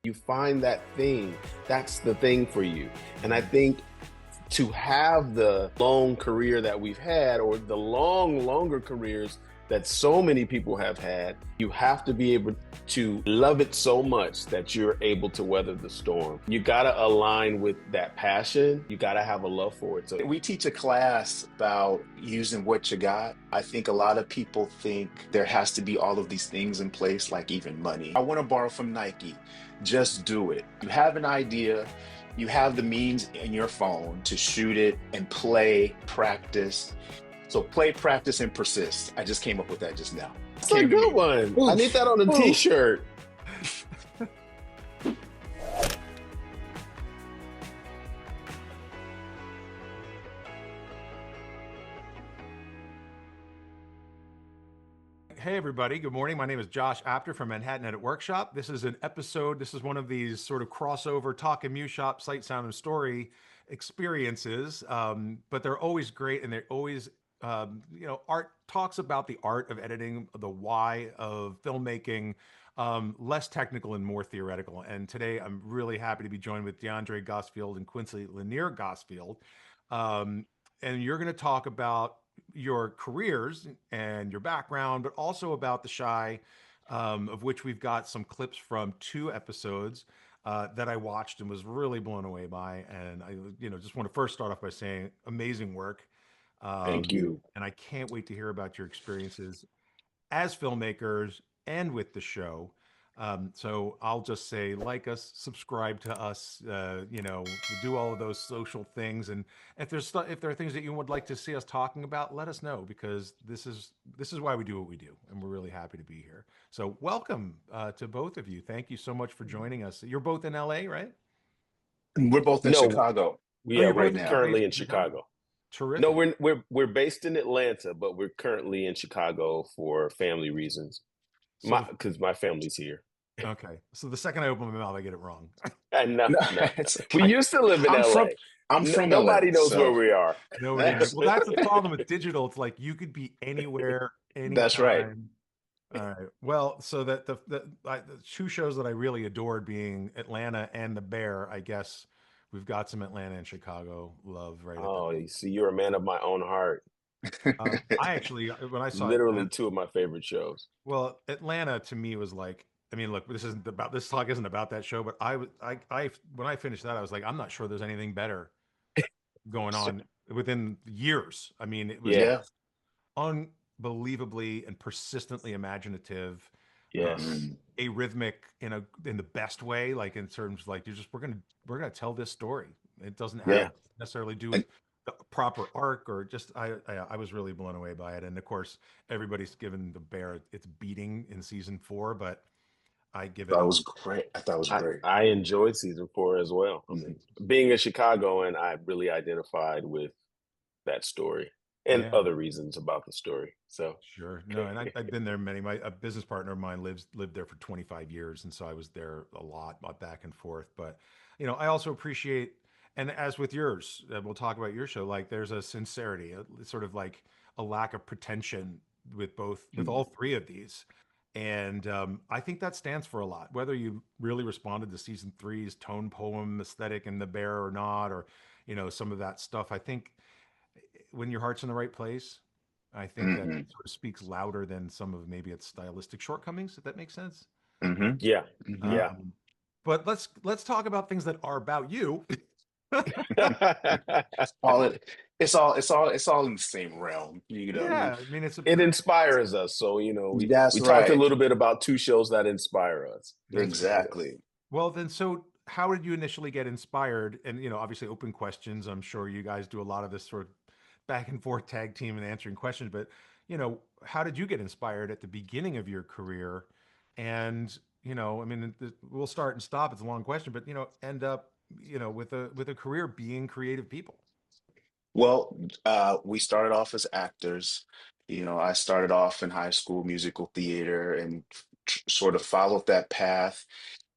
You find that thing, that's the thing for you. And I think to have the long career that we've had, or the longer careers that so many people have had, you have to be able to love it so much that you're able to weather the storm. You got to align with that passion. You got to have a love for it. So We teach a class about using what you got. I think a lot of people think there has to be all of these things in place, like even money. I want to borrow from Nike. Just do it. You have an idea, you have the means in your phone to shoot it and play, practice. So play, practice, and persist. I just came up with that just now. that's a Came to good me. one. I need Oof, that on a oof. t-shirt. Hey, everybody. Good morning. My name is Josh Apter from Manhattan Edit Workshop. This is an episode. This is one of these sort of crossover talk and MEWShop sight, sound, and story experiences. But they're always great, and they're always, art talks about the art of editing, the why of filmmaking, less technical and more theoretical. And today I'm really happy to be joined with Deondray Gossfield and Quincy Lenear Gossfield. Um, and you're going to talk about your careers and your background, but also about the Shy, of which we've got some clips from two episodes that I watched and was really blown away by. And I, just want to first start off by saying amazing work. Thank Um, you. and I can't wait to hear about your experiences as filmmakers and with the show. So I'll just say, like us, subscribe to us, do all of those social things. And if there are things that you would like to see us talking about, let us know, because this is why we do what we do, and we're really happy to be here. So welcome to both of you. Thank you so much for joining us. You're both in LA, right? We're both in No, Chicago Oh, yeah, you're we're right both now. based currently in in Chicago. Chicago. No, Terrific. we're based in Atlanta, but we're currently in Chicago for family reasons. So the Because my family's here. Okay, so the second I open my mouth, I get it wrong. And no, No, no. it's We okay. used to live in I'm from LA. I'm from LA, Nobody knows where so we are. Nobody knows. that's Well, that's the problem with digital. It's like you could be anywhere, that's right. anytime. All right. Well, so that the two shows that I really adored being Atlanta and The Bear, I guess we've got some Atlanta and Chicago love right at the Oh, top. you see, you're a man of my own heart. I actually, when I saw Literally Atlanta, two of my favorite shows. well, Atlanta to me was like, I mean, look, this talk isn't about that show, but when I finished that, I was like, I'm not sure there's anything better going on within years. I mean, it was Yeah, Yeah. unbelievably and persistently imaginative, yes. Mm. arrhythmic in the best way, like in terms of like you're just we're gonna tell this story. It doesn't have Yeah. Yeah. to necessarily do with And the proper arc, or just I was really blown away by it. And of course, everybody's given the Bear its beating in season 4, but I give it that a was great. I thought it was great. I enjoyed season four as well. I Mhm. mean, being a Chicagoan, I really identified with that story and yeah. other reasons about the story. So, Sure. No, and I've been there many. My a business partner of mine lived there for 25 years, and so I was there a lot, back and forth. But I also appreciate, and as with yours, we'll talk about your show. Like, there's a sincerity, sort of like a lack of pretension with Mhm. all three of these, and I think that stands for a lot. Whether you really responded to season three's tone poem aesthetic in The Bear or not, or some of that stuff, I think when your heart's in the right place, I think that Mhm. sort of speaks louder than some of maybe its stylistic shortcomings, if that makes sense. Mhm. yeah, Mhm. yeah. Um, but let's talk about things that are about you. All it it's all in the same realm, you know. Yeah, I mean it's a It pretty. inspires us. So, we That's talked a right. little bit about two shows that inspire us. That's great. Exactly. Well, then, so how did you initially get inspired? And obviously, open questions. I'm sure you guys do a lot of this sort of back and forth tag team and answering questions. But how did you get inspired at the beginning of your career? And I mean, we'll start and stop. It's a long question, but end up with a career being creative people. Well, we started off as actors. You know, I started off in high school musical theater and sort of followed that path.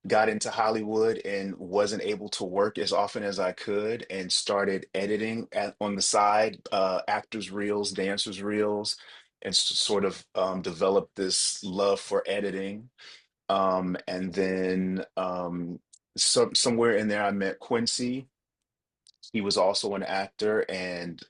Got into Hollywood and wasn't able to work as often as I could, and started editing on the side, actors' reels, dancers' reels, and sort of developed this love for editing. And then somewhere in there, I met Quincy. He was also an actor, and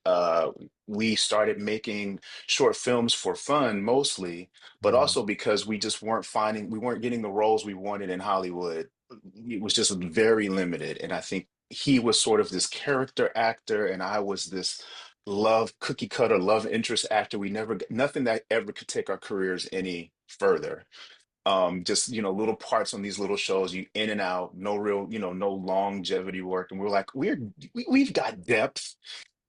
we started making short films for fun mostly, but Mhm. also because we weren't getting the roles we wanted in Hollywood. It was just very limited. And I think he was sort of this character actor, and I was this love cookie cutter love interest actor. Nothing that ever could take our careers any further. Just little parts on these little shows, you in and out, no real, no longevity work. And we're like, we've got depth.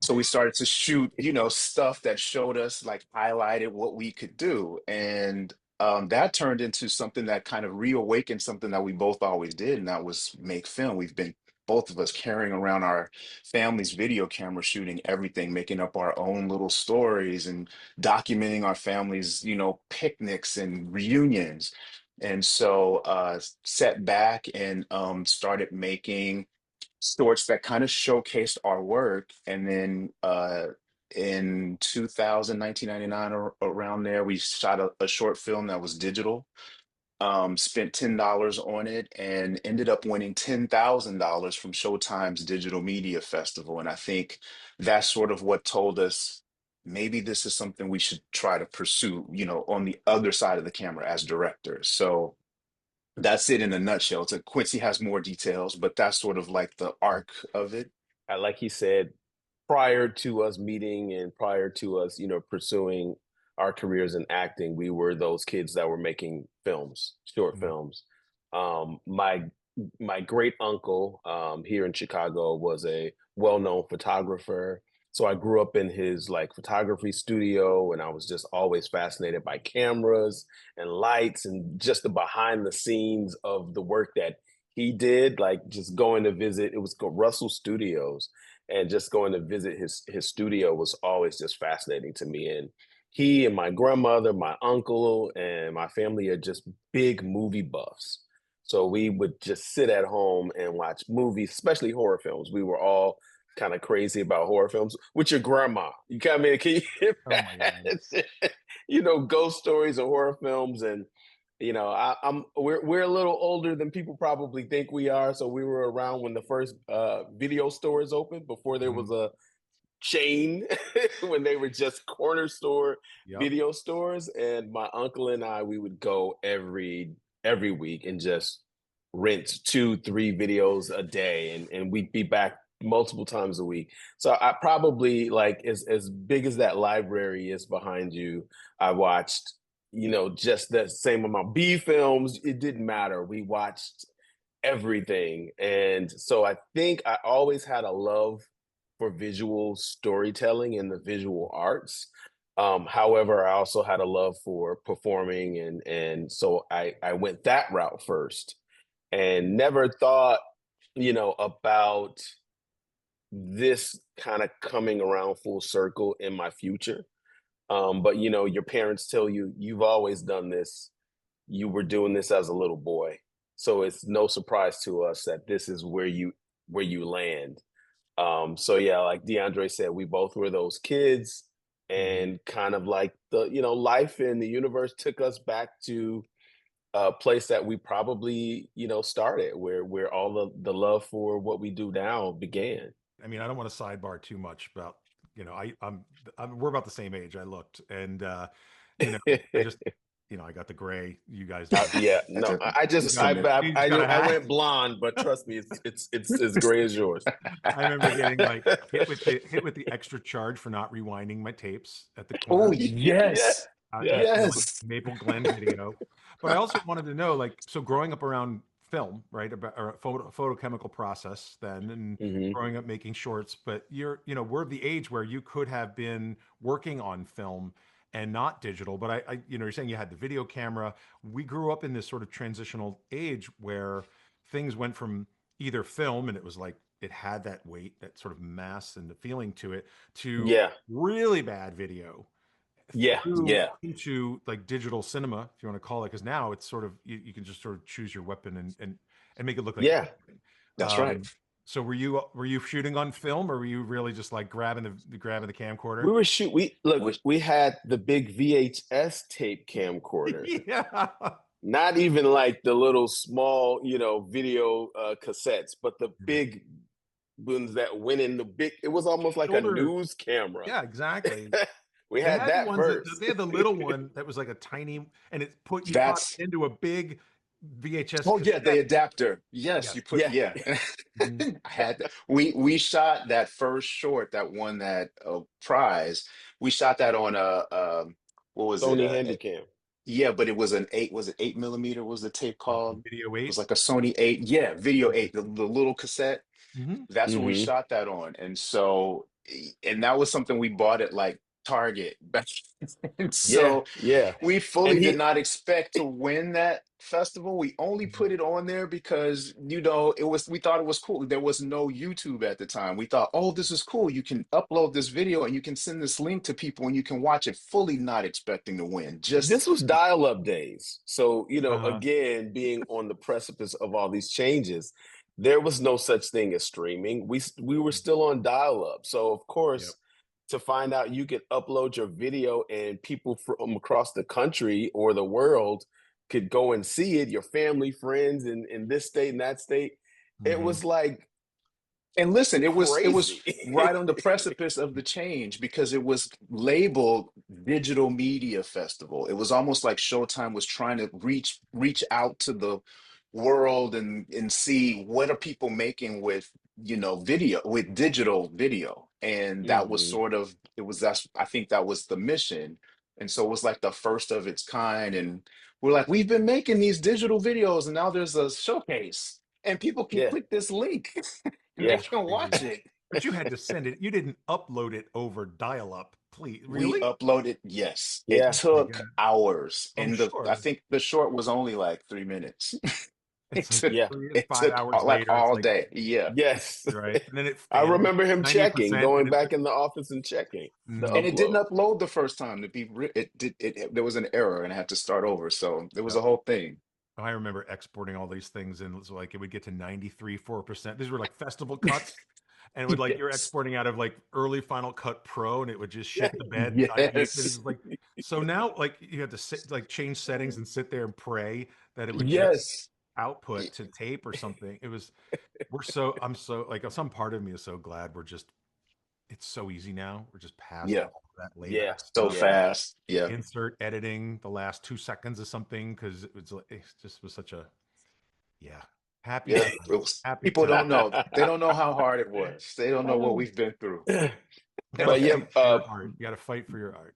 So we started to shoot, stuff that showed us, like, highlighted what we could do. And that turned into something that kind of reawakened something that we both always did, and that was make film. We've been, both of us, carrying around our family's video camera, shooting everything, making up our own little stories and documenting our family's, picnics and reunions. And so set back and started making shorts that kind of showcased our work. And then in 2000, 1999, or around there, we shot a short film that was digital. Spent $10 on it and ended up winning $10,000 from Showtime's Digital Media Festival. And I think that's sort of what told us maybe this is something we should try to pursue, on the other side of the camera as directors. So that's it in a nutshell. So Quincy has more details, but that's sort of like the arc of it. Like he said, prior to us meeting and prior to us, pursuing our careers in acting, we were those kids that were making films, short Mhm. films. My great uncle here in Chicago was a well-known photographer. So I grew up in his like photography studio, and I was just always fascinated by cameras and lights and just the behind the scenes of the work that he did. Like just going to visit, it was called Russell Studios, and just going to visit his studio was always just fascinating to me. And he and my grandmother, my uncle, and my family are just big movie buffs. So we would just sit at home and watch movies, especially horror films. We were all kind of crazy about horror films with your grandma. You come in, can you Oh my God. imagine? Ghost stories and horror films. And we're a little older than people probably think we are. So we were around when the first video stores opened, before there was Mhm. a chain, when they were just corner store Yep. video stores. And my uncle and I, we would go every week and just rent 2-3 videos a day, and we'd be back multiple times a week. So I probably, like, as big as that library is behind you, I watched, just the same amount. B films, it didn't matter. We watched everything. And so I think I always had a love for visual storytelling and the visual arts. However, I also had a love for performing, and so I went that route first, and never thought, about this kind of coming around full circle in my future. But your parents tell you you've always done this. You were doing this as a little boy, so it's no surprise to us that this is where you land. So yeah, like Deondray said, we both were those kids, Mhm. and kind of like the, life and the universe took us back to a place that we probably, started, where all the love for what we do now began. I mean, I don't want to sidebar too much about, we're about the same age. I looked, and you know, I just, I got the gray. You guys don't. Yeah, At no, the, I the just summit. He's got a I hat. went blonde, but trust me, it's as gray as yours. I remember getting like hit with the extra charge for not rewinding my tapes at the Oh, corner Yeah, yes. at yes, Yes. Maple Glen Video. But I also wanted to know, like, so growing up around film, right, about or photochemical process, then, and hmm growing up making shorts. But we're of the age where you could have been working on film and not digital. But you're saying you had the video camera. We grew up in this sort of transitional age where things went from either film, and it was like it had that weight, that sort of mass and the feeling to it, to yeah, really bad video, yeah, through yeah, into like digital cinema, if you want to call it, because now it's sort of you can just sort of choose your weapon and make it look like yeah. anything. That's right. So were you shooting on film, or were you really just like grabbing the camcorder? We look. Which We had the big VHS tape camcorder. Yeah. Not even like the little small, video cassettes, but the Right. big ones that went in the big. It was almost like a Shoulder. news camera. Yeah, exactly. We They had had the that ones that first. they had the little one that was like a tiny, and you popped That's, it into a big VHS oh yeah, the cassette. adapter. Yes, Yes. you put, Yeah. yeah. Mhm. I had that. We shot that first short that won that prize. We shot that on what was it? Sony Handycam. Yeah, but it was an eight, was it 8 millimeter? What was the tape called? It Video was 8. like a Sony 8. Yeah, video 8, the little cassette. Mm-hmm. That's what we Hmm. shot that on. And so, and that was something we bought at like Target back. And Yeah, so yeah. we fully And did he not expect to win that festival. We only put it on there because, we thought it was cool. There was no YouTube at the time. We thought, oh, this is cool. You can upload this video and you can send this link to people and you can watch it, fully not expecting to win. Just, This was dial-up days. So, Uh-huh. again, being on the precipice of all these changes, there was no such thing as streaming. We were still on dial-up. So, of Yep. course, to find out you could upload your video and people from across the country or the world could go and see it, your family, friends in this state and that state, it Mm-hmm. was like and listen, it was crazy. right on the precipice of the change because it was labeled Digital Media Festival. It was almost like Showtime was trying to reach out to the world and see what are people making with, video, with digital video. And that was Hmm. sort of, that's, I think that was the mission. And so it was like the first of its kind. And we're like, we've been making these digital videos and now there's a showcase and people can Yeah, click this link and they yeah. That's can crazy. watch it. But you had to send it. You didn't upload it over dial-up, please. We Really? uploaded, yes. It Yeah. Oh my took God. hours. I'm And I sure. think the short was only like 3 minutes. It's It like took Yeah. 5 hours like later. It's all like, day. Yeah. Yes. right. And then I and it's remember him checking, 98%. going And back in the office and checking the And mhm. it didn't upload. upload the first time to be there was an error and I had to start over. So there was Yep. a whole thing. I remember exporting all these things, and it was like it would get to 93, 4%. These were like festival cuts. And it would like you're Yes. exporting out of like early Final Cut Pro, and it would just Yeah. shit the bed 98. It Yes. was like so now like you have to sit like change settings and sit there and pray that it would just Yes. output to tape or something. It was I'm so like some part of me is so glad it's so easy now. We're just past Yeah. all that Yeah. layback So stuff. Yeah. fast. Yeah. Insert editing the last 2 seconds of something because it just was such a yeah. Happy Yeah. times. Happy People times. don't know. They don't know how hard it was. They don't know what we've been through. You gotta But yeah, fight for your art. You gotta fight for your art.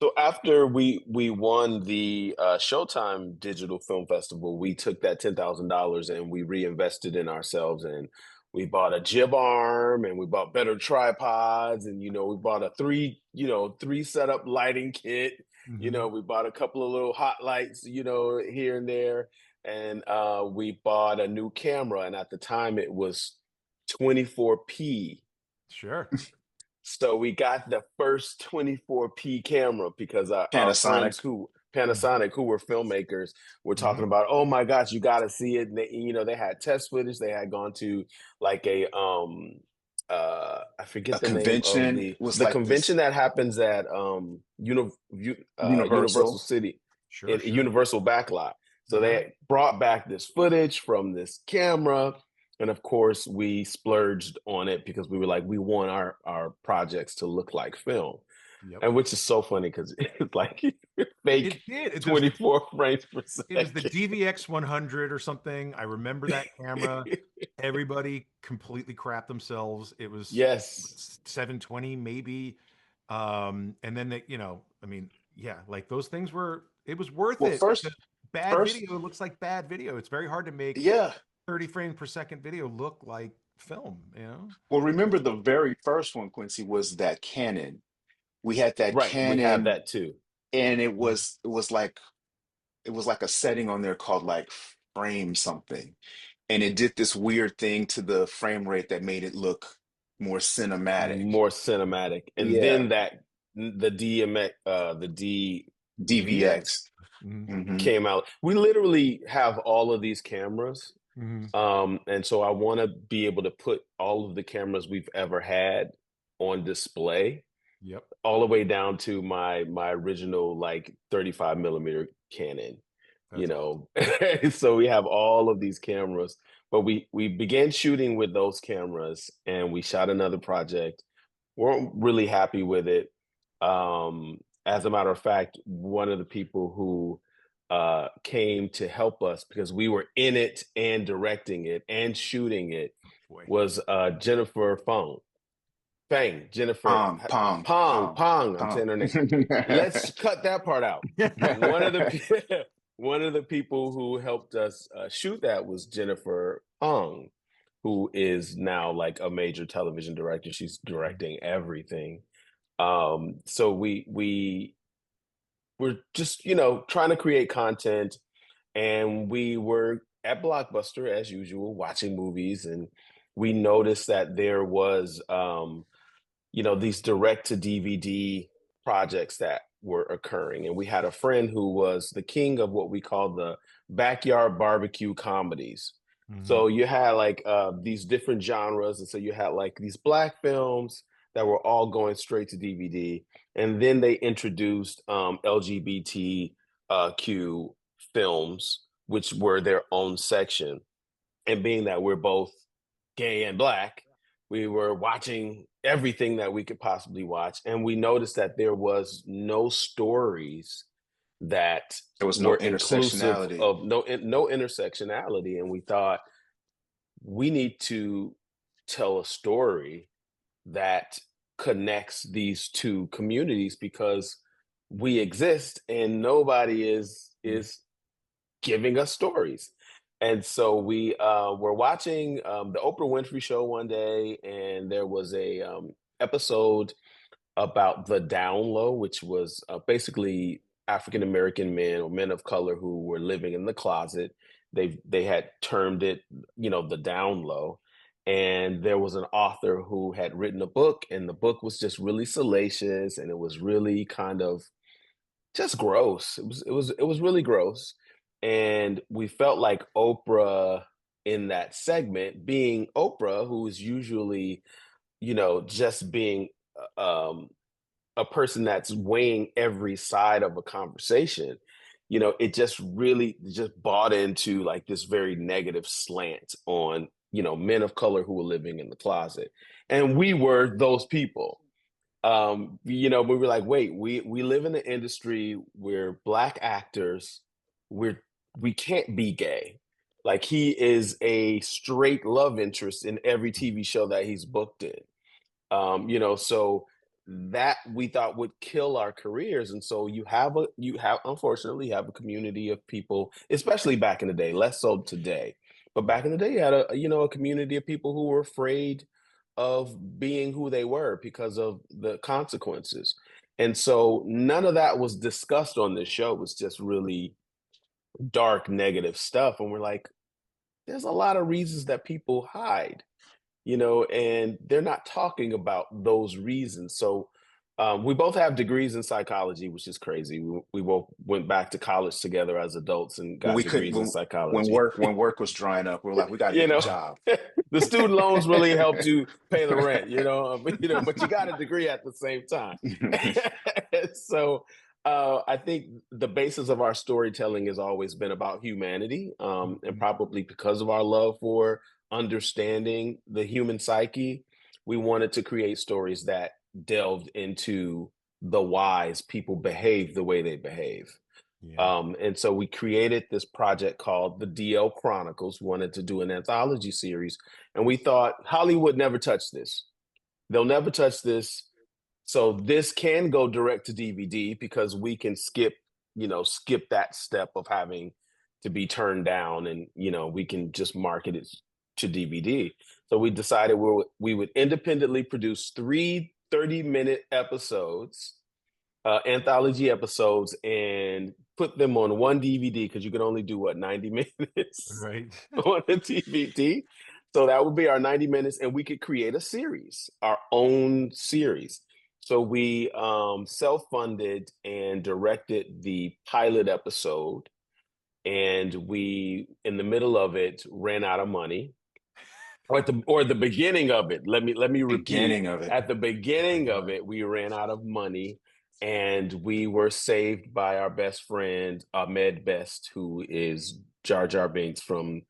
so after we won the Showtime Digital Film Festival, we took that $10,000 and we reinvested in ourselves, and we bought a jib arm and we bought better tripods, and we bought a three setup lighting kit. Hmm. We bought a couple of little hot lights, here and there, and we bought a new camera, and at the time it was 24p. Sure. So we got the first 24p camera because our friends Panasonic. who Panasonic, who were filmmakers, were talking Hmm. about, oh my gosh, you got to see it. And they had test footage. They had gone to like I A forget the name of convention the was the like convention this that happens at Universal Universal. City Sure, in sure. Universal Backlot. So Uh-huh. they brought back this footage from this camera, and of course, we splurged on it because we were like, we want our projects to look like film. Yep. And which is so funny because it's like fake It did. 24 frames per It was the second. DVX 100 or something. I remember that camera. Everybody completely crapped themselves. It was Yes. 720 maybe. And then I mean, yeah, like those things it was worth Well, it because bad first, video looks like bad video. It's very hard to make yeah. 30 frames per second video look like film. Well, remember the very first one, Quincy, was that Canon. We had that Right. We have Canon, that too. and it Mhm. was it was like a setting on there called like frame something, and it did this weird thing to the frame rate that made it look more cinematic. More cinematic. And Yeah, then the DMX, the DVX DVX. Mhm. Hmm. came out. We literally have all of these cameras. Mhm. And so I want to be able to put all of the cameras we've ever had on display, Yep. all the way down to my original like 35 millimeter Canon. you That's awesome. know. So we have all of these cameras, but we began shooting with those cameras, and we shot another project. Weren't really happy with it. As a matter of fact, one of the people who came to help us, because we were in it and directing it and shooting it, Boy. was Jennifer Jennifer Pong, Pong, Pong, Pong. I'm Pong. saying her name. Let's cut that part out. But one of the one of the people who helped us shoot that was Jennifer Ong, who is now like a major television director. She's directing everything. So we were just, trying to create content, and we were at Blockbuster as usual, watching movies, and we noticed that there was these direct to DVD projects that were occurring. And we had a friend who was the king of what we call the backyard barbecue comedies. Hmm. So you had like these different genres. And so you had like these Black films that were all going straight to DVD. And then they introduced LGBTQ films, which were their own section. And being that we're both gay and Black, we were watching everything that we could possibly watch. And we noticed that there was no stories that There was no were inclusive intersectionality. of no intersectionality. And we thought we need to tell a story that connects these two communities, because we exist and nobody is giving us stories. And so we were watching the Oprah Winfrey Show one day, and there was a episode about the down low, which was basically African American men or men of color who were living in the closet. They had termed it, the down low. And there was an author who had written a book, and the book was just really salacious, and it was really kind of just gross. It was really gross. And we felt like Oprah, in that segment, being Oprah, who is usually, just being um a person that's weighing every side of a conversation, it just really just bought into like this very negative slant on, men of color who were living in the closet. And we were those people. We were like, wait, we live in an industry where Black actors, we can't be gay. Like, he is a straight love interest in every TV show that he's booked in. So that we thought would kill our careers. And so you have unfortunately have a community of people, especially back in the day, less so today. But back in the day, you had a community of people who were afraid of being who they were because of the consequences. And so none of that was discussed on this show. It was just really dark, negative stuff. And we're like, there's a lot of reasons that people hide, and they're not talking about those reasons. So we both have degrees in psychology, which is crazy. We both went back to college together as adults and When got we could degrees in when psychology. work was drying up, we were like, we got to you get a know, job. the student loans really helped you pay the rent, but you got a degree at the same time. So I think the basis of our storytelling has always been about humanity, and Mhm. probably because of our love for understanding the human psyche, we wanted to create stories that delved into the whys people behave the way they behave. Yeah. And so we created this project called the DL Chronicles. We wanted to do an anthology series, and we thought Hollywood never touched this. They'll never touch this. So this can go direct to DVD, because we can skip that step of having to be turned down, and we can just market it to DVD. So we decided we would independently produce three 30-minute episodes, anthology episodes, and put them on one DVD, because you can only do what, 90 minutes Right. on a DVD. So that would be our 90 minutes, and we could create a series, our own series. So we self-funded and directed the pilot episode, and we, in the middle of it, ran out of money. Or at the beginning of it. Let me repeat. Beginning of it. At the beginning of it, we ran out of money. and we were saved by our best friend Ahmed Best, who is Jar Jar Binks from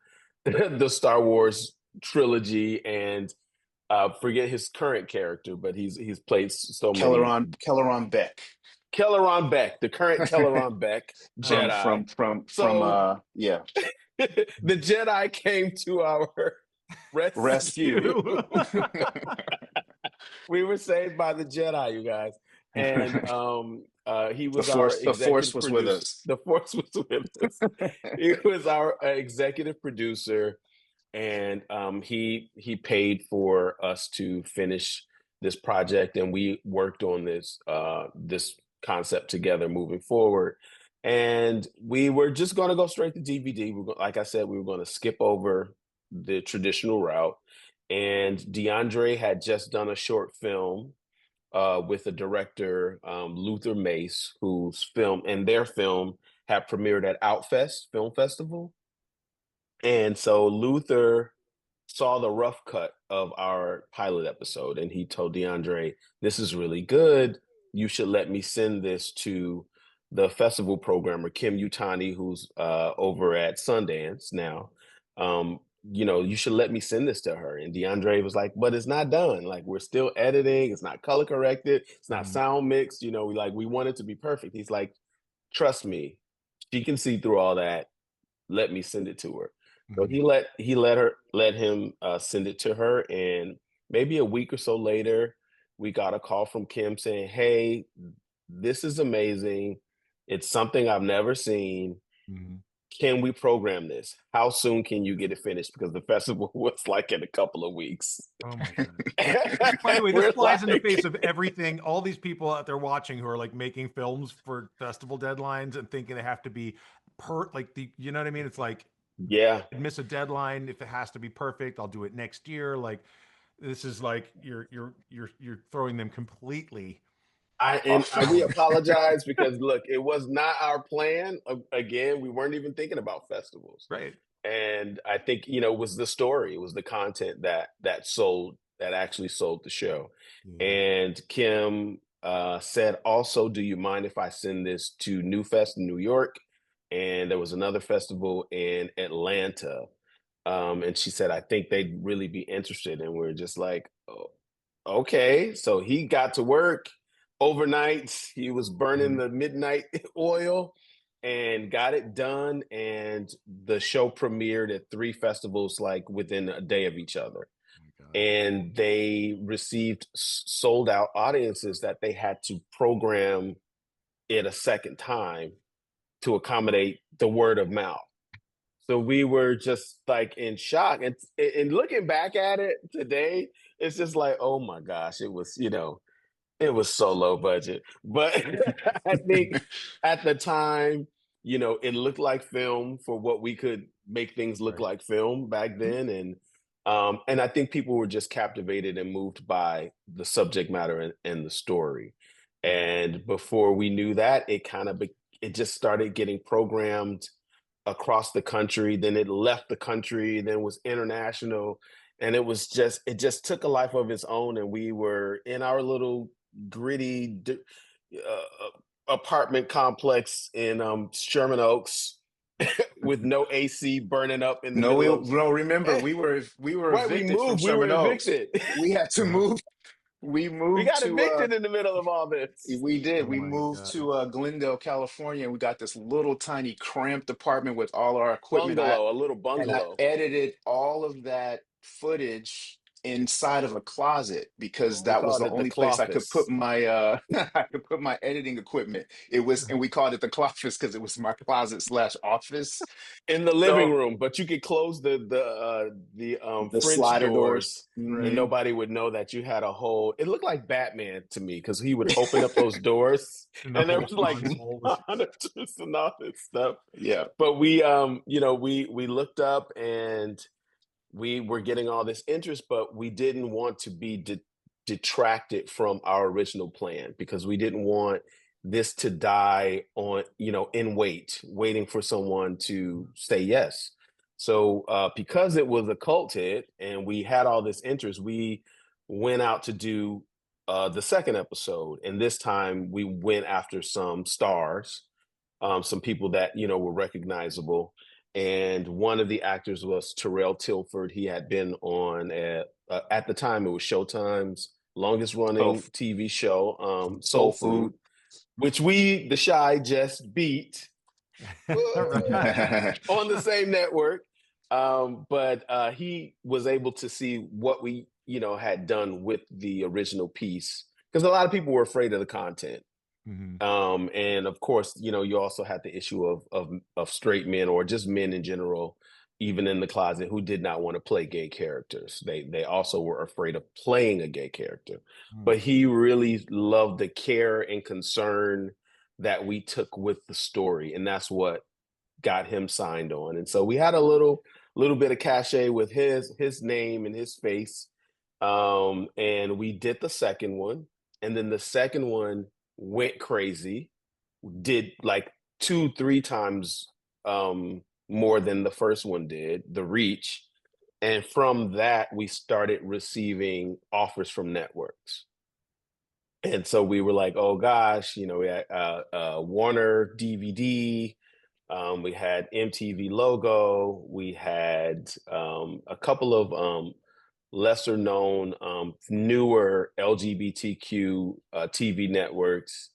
the Star Wars trilogy, and forget his current character, but he's played so many. Kelleron Beck. Kelleron Beck, the current Kelleron Beck from Jedi. from from from So uh yeah, the Jedi came to our rescue. rescue. You. We were saved by the Jedi, you guys. And he The was our force executive was with producer. us. The Force was with us. He was our executive producer, and he paid for us to finish this project, and we worked on this concept together moving forward. And we were just going to go straight to DVD. Like I said, we were going to skip over the traditional route. And Deondray had just done a short film with the director Luther Mace, whose film and their film had premiered at Outfest Film Festival. And so Luther saw the rough cut of our pilot episode, and he told Deondray, "This is really good. You should let me send this to the festival programmer, Kim Utani, who's over at Sundance now. You should let me send this to her." And Deondray was like, "But it's not done. Like, we're still editing. It's not color corrected. It's not sound mixed. We want it to be perfect." He's like, "Trust me, she can see through all that. Let me send it to her." So he let him send it to her, and maybe a week or so later, we got a call from Kim saying, "Hey, this is amazing. It's something I've never seen. Mhm. Can we program this? How soon can you get it finished?" Because the festival was like in a couple of weeks. Oh my god. By the way, this We're flies in the like, face of everything. All these people out there watching who are like making films for festival deadlines and thinking they have to be you know what I mean? It's like, yeah. I'd miss a deadline if it has to be perfect. I'll do it next year. Like, this is like you're throwing them completely off We course. apologize because look, it was not our plan. Again, we weren't even thinking about festivals. Right. And I think, it was the story, it was the content that actually sold the show. Yeah. And Kim said, "Also, do you mind if I send this to New Fest in New York?" And there was another festival in Atlanta. And she said, "I think they'd really be interested." And we're just like, "Oh, okay." So he got to work overnight. He was burning Mhm. the midnight oil and got it done. And the show premiered at 3 festivals, like within a day of each other. Oh my god. And they received sold out audiences that they had to program it a second time to accommodate the word of mouth. So we were just like in shock. And looking back at it today, it's just like, oh my gosh, it was so low budget. But I think at the time, it looked like film for what we could make things look Right. like film back then. And I think people were just captivated and moved by the subject matter and the story. And before we knew that, it just started getting programmed across the country. Then it left the country, then was international. And it just took a life of its own. And we were in our little gritty apartment complex in Sherman Oaks with no AC, burning up in the No, middle of. no. Remember, we were Right, we evicted from moved. We were Sherman Oaks. evicted. We had to Yeah. move. We We moved got to evicted in the middle of all this. we did. Oh We my moved god. to Glendale, California, and we got this little tiny cramped apartment with all our equipment. A little I bungalow. edited all of that footage inside of a closet because We that was called the it the only place I could put Cloffice. my I could put my editing equipment. And we called it the closet because it was my closet slash office. In the living So room, but you could close the the French slider doors. doors, and Hmm. nobody would know that you had a hole. It looked like Batman to me because he would open up those doors, And the and there whole was like console was monitors and all this stuff. Yeah. But we looked up, and we were getting all this interest, but we didn't want to be detracted from our original plan because we didn't want this to die on, in waiting for someone to say yes. So because it was a cult hit and we had all this interest, we went out to do the second episode, and this time we went after some stars, some people that were recognizable. And one of the actors was Terrell Tilford. He had been on at the time it was Showtime's longest So, running TV show, Soul soul food. Food, which we, the Shy, just beat Right. on the same network. But he was able to see what we, had done with the original piece, because a lot of people were afraid of the content. Mhm. And of course, you also had the issue of straight men, or just men in general, even in the closet, who did not want to play gay characters. They also were afraid of playing a gay character. Mm. But he really loved the care and concern that we took with the story, and that's what got him signed on. And so we had a little bit of cachet with his name and his face. And we did the second one, and then the second one went crazy, did like 2-3 times more than the first one did, the reach. And from that we started receiving offers from networks. And so we were like, oh gosh, we had Warner DVD, we had MTV Logo, we had a couple of lesser known, newer LGBTQ TV networks.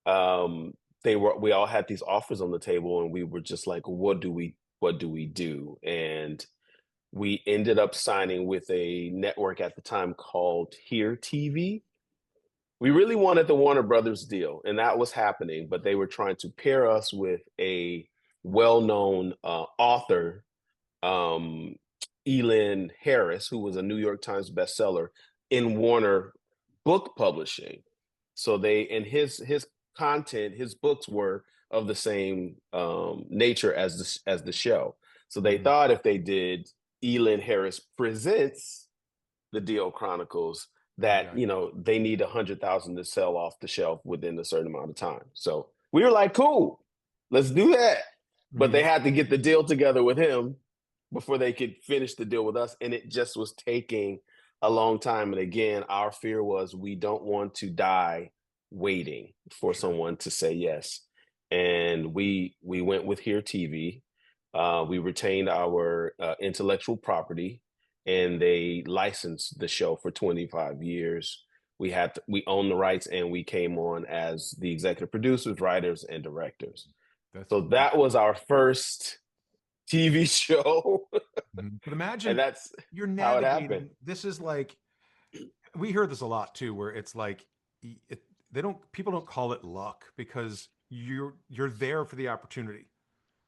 um we all had these offers on the table, and we were just like, what do we do? And we ended up signing with a network at the time called Here TV. We really wanted the Warner Brothers deal, and that was happening, but they were trying to pair us with a well-known author, um, Elin Harris, who was a New York Times bestseller in Warner Book Publishing. So and his content, his books were of the same nature as the show. So they Mhm. thought if they did Elin Harris Presents the Deal Chronicles, that Okay. they need 100,000 to sell off the shelf within a certain amount of time. So we were like, cool, let's do that. But they Mhm. had to get the deal together with him before they could finish the deal with us, and it just was taking a long time. And again, our fear was, we don't want to die waiting for Sure. someone to say yes. And we went with Here TV. We retained our intellectual property, and they licensed the show for 25 years. We own the rights, and we came on as the executive producers, writers, and directors. That's So that was our first TV show. Mhm. But And imagine that's you're how it happened. navigating. This is like we hear this a lot too, where it's like they don't people don't call it luck because you're there for the opportunity.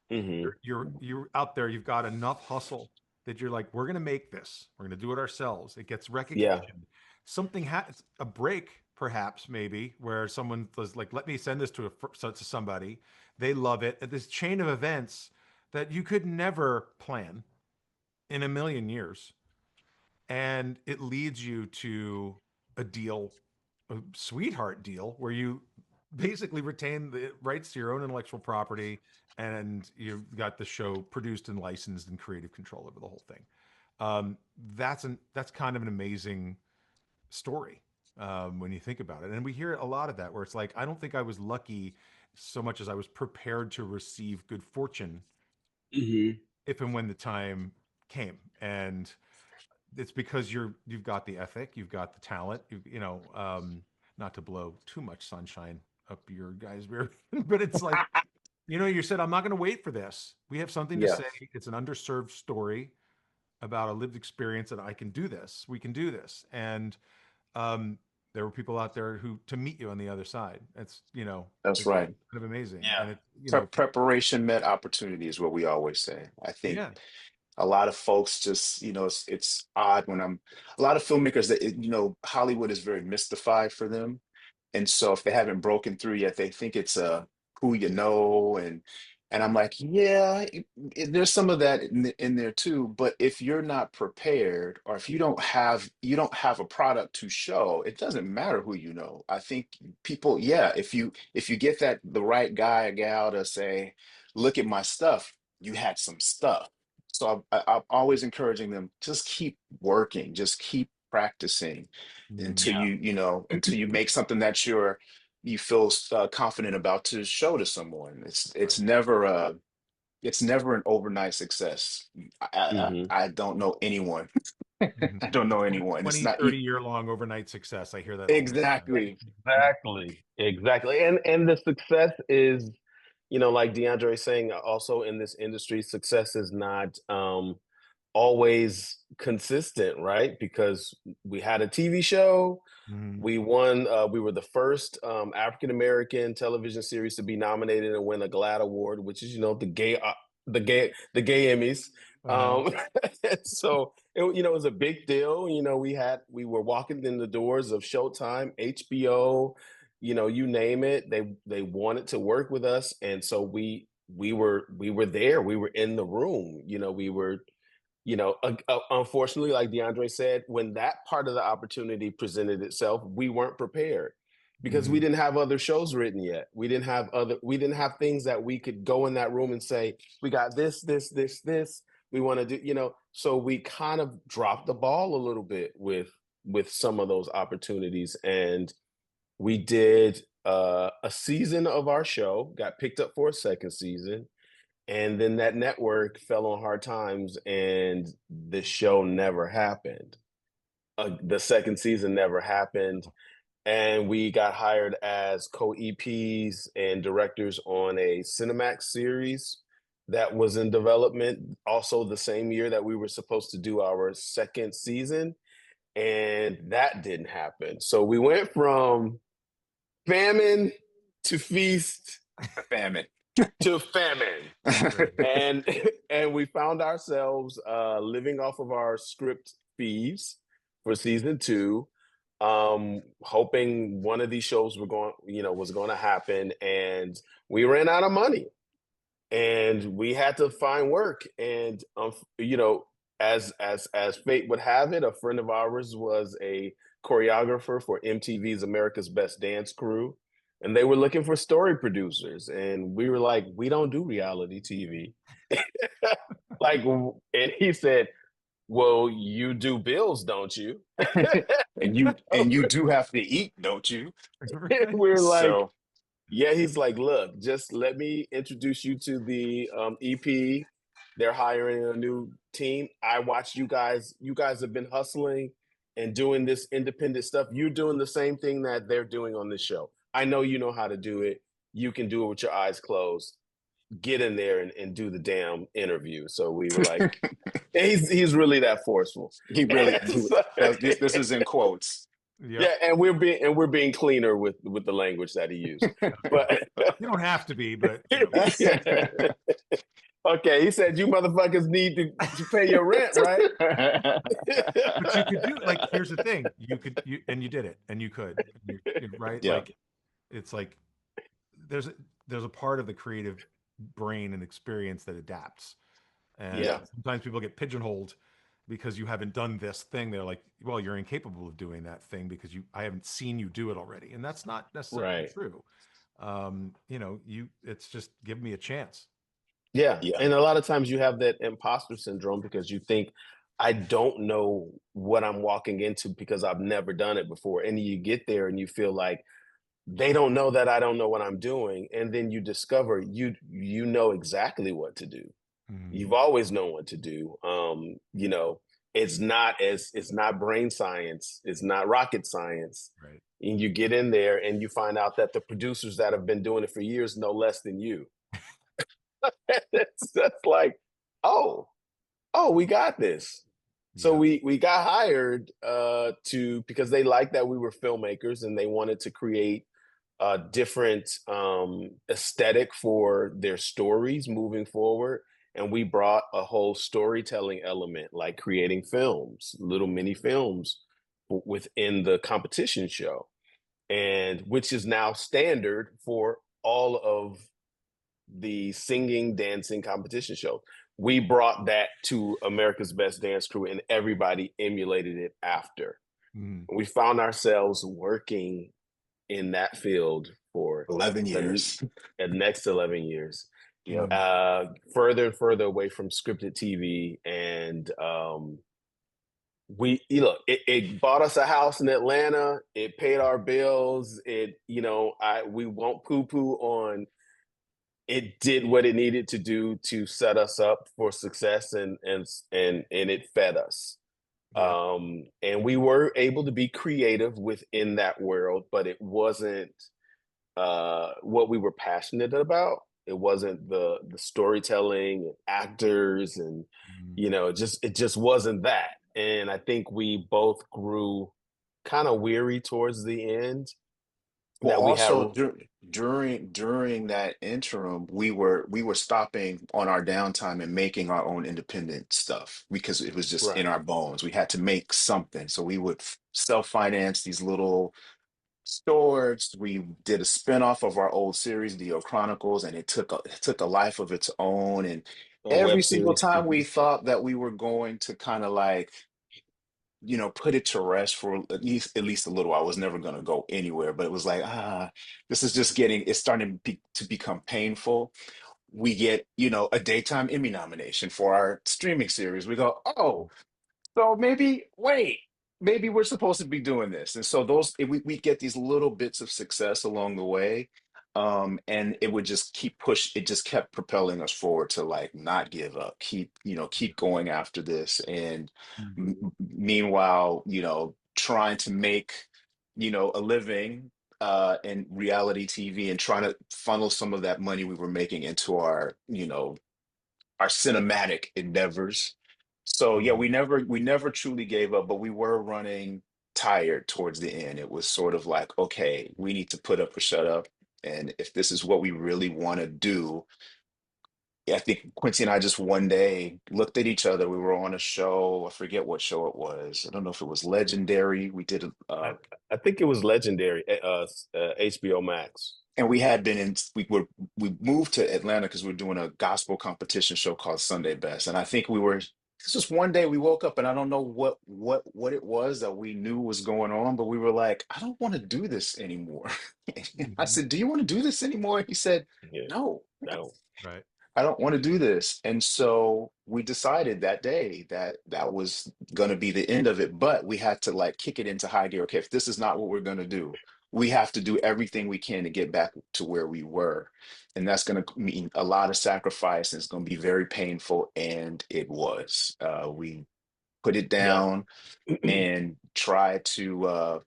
Hmm. You're out there. You've got enough hustle that you're like, we're gonna make this. We're gonna do it ourselves. It gets Yeah. recognition. Something has a break, perhaps maybe, where someone was like, let me send this to somebody. They love it. And this chain of events that you could never plan in a million years, and it leads you to a deal, a sweetheart deal, where you basically retain the rights to your own intellectual property, and you've got the show produced and licensed and creative control over the whole thing. That's kind of an amazing story when you think about it, and we hear a lot of that where it's like, I don't think I was lucky so much as I was prepared to receive good fortune Hmm. if and when the time came. And it's because you've got the ethic, you've got the talent, not to blow too much sunshine up your guys' rear, but it's like, you said, I'm not going to wait for this. We have something to Yeah. say. It's an underserved story about a lived experience, that I can do this. We can do this. And um, there were people out there who to meet you on the other side. That's It's right. kind of amazing. Yeah. And it, Preparation met opportunity is what we always say. I think yeah. a lot of folks just, it's odd when a lot of filmmakers that, Hollywood is very mystified for them. And so if they haven't broken through yet, they think it's who you know. And I'm like, yeah, there's some of that in there too. But if you're not prepared, or if you don't have a product to show, it doesn't matter who you know. I think people, yeah, if you get the right guy or gal to say, look at my stuff, you had some stuff. So I'm always encouraging them, just keep working, just keep practicing until Yeah. until you make something that you feel confident about to show to someone. Right. It's never an overnight success. Hmm. I don't know anyone. Mhm. I don't know 20, anyone. It's 20, not 30-year long overnight success. I hear that all the time. exactly. Exactly. And the success is, like DeAndre saying, also in this industry, success is not always consistent, right? Because we had a TV show, Mhm. we won. We were the first African American television series to be nominated and win a GLAAD award, which is the gay Emmys. Uh-huh. Um, so it was a big deal. We were walking in the doors of Showtime, HBO, you name it. They wanted to work with us, and so we were there. We were in the room. We were unfortunately, like DeAndre said, when that part of the opportunity presented itself, we weren't prepared because we Mhm. didn't have other shows written yet. We didn't have things that we could go in that room and say, we got this. We want to do. So we kind of dropped the ball a little bit with some of those opportunities. And we did a season of our show, got picked up for a second season, and then that network fell on hard times and the show never happened. The second season never happened. And we got hired as co-EPs and directors on a Cinemax series that was in development also the same year that we were supposed to do our second season. And that didn't happen. So we went from famine to feast Famine. to famine. Right. and and we found ourselves living off of our script fees for season two, hoping one of these shows was going to happen, and we ran out of money and we had to find work. And as fate would have it, a friend of ours was a choreographer for MTV's America's Best Dance Crew, and they were looking for story producers, and we were like, we don't do reality TV. And he said, well, you do bills, don't you? And you do have to eat, don't you? Right. We're like, So yeah. He's like, look, just let me introduce you to the EP. They're hiring a new team. I watched you guys. You guys have been hustling and doing this independent stuff. You're doing the same thing that they're doing on this show. I know you know how to do it. You can do it with your eyes closed. Get in there and do the damn interview. So we were like, he's really that forceful. he really So, this is in quotes. Yep. yeah, and we're being cleaner with the language that he used. But You don't have to be, but yeah. Okay, he said you motherfuckers need to pay your rent, right? but you could do, like, here's the thing. You did it, and you could, right? Yeah. Like, it's like there's a, there's a part of the creative brain and experience that adapts. And Yeah, sometimes people get pigeonholed because you haven't done this thing. They're like, well, you're incapable of doing that thing because I haven't seen you do it already. And that's not necessarily right. true. It's just give me a chance. Yeah, Yeah. and a lot of times you have that imposter syndrome because you think, I don't know what I'm walking into because I've never done it before. And you get there and you feel like they don't know that I don't know what I'm doing. And then you discover you know exactly what to do. Mhm. You've always known what to do. It's not brain science, it's not rocket science. Right. And you get in there and you find out that the producers that have been doing it for years know less than you. That's like, oh, we got this. So Yeah. we got hired because they liked that we were filmmakers and they wanted to create a different aesthetic for their stories moving forward. And we brought a whole storytelling element, like creating films, little mini films within the competition show, and which is now standard for all of the singing, dancing competition show. We brought that to America's Best Dance Crew, and everybody emulated it after. Mhm. We found ourselves working in that field for 11 the, years. the next 11 years, Yep. further and further away from scripted TV. And Look, it bought us a house in Atlanta. It paid our bills. We won't poo poo on. It did what it needed to do to set us up for success, and it fed us. Yeah. And we were able to be creative within that world, but it wasn't what we were passionate about. It wasn't the storytelling and actors, and Mm. it just wasn't that. And I think we both grew kind of weary towards the end. Well, That we also had during that interim, we were stopping on our downtime and making our own independent stuff because it was just in right. our bones. We had to make something, so we would self-finance these little stores. We did a spin-off of our old series, The Chronicles, and it took a life of its own. And On every web single series. time we thought that we were going to kind of like put it to rest for at least a little. I was never going to go anywhere, but it was like, this is just it's starting to become painful. We get, a daytime Emmy nomination for our streaming series. We go, oh, so maybe we're supposed to be doing this. And so we get these little bits of success along the way. And it would just it just kept propelling us forward to like not give up, keep going after this. And Mm. meanwhile, trying to make, a living in reality TV and trying to funnel some of that money we were making into our cinematic endeavors. So yeah, Mm. we never truly gave up, but we were running tired towards the end. It was sort of like, okay, we need to put up or shut up. And if this is what we really want to do, I think Quincy and I just one day looked at each other. We were on a show. I forget what show it was. I don't know if it was Legendary. We did I, I think it was legendary. HBO Max. and we had been in we moved to Atlanta because we were doing a gospel competition show called Sunday Best. And I think it's just one day we woke up and I don't know what it was that we knew was going on, but we were like, I don't want to do this anymore. I Mhm. said, do you want to do this anymore? And he said, Yeah. no. No. Right. I don't want to do this. And so we decided that day that that was going to be the end of it, but we had to like kick it into high gear. Okay, if this is not what we're going to do, we have to do everything we can to get back to where we were. And that's going to mean a lot of sacrifice and it's going to be very painful. And it was. We put it Yeah. down and try to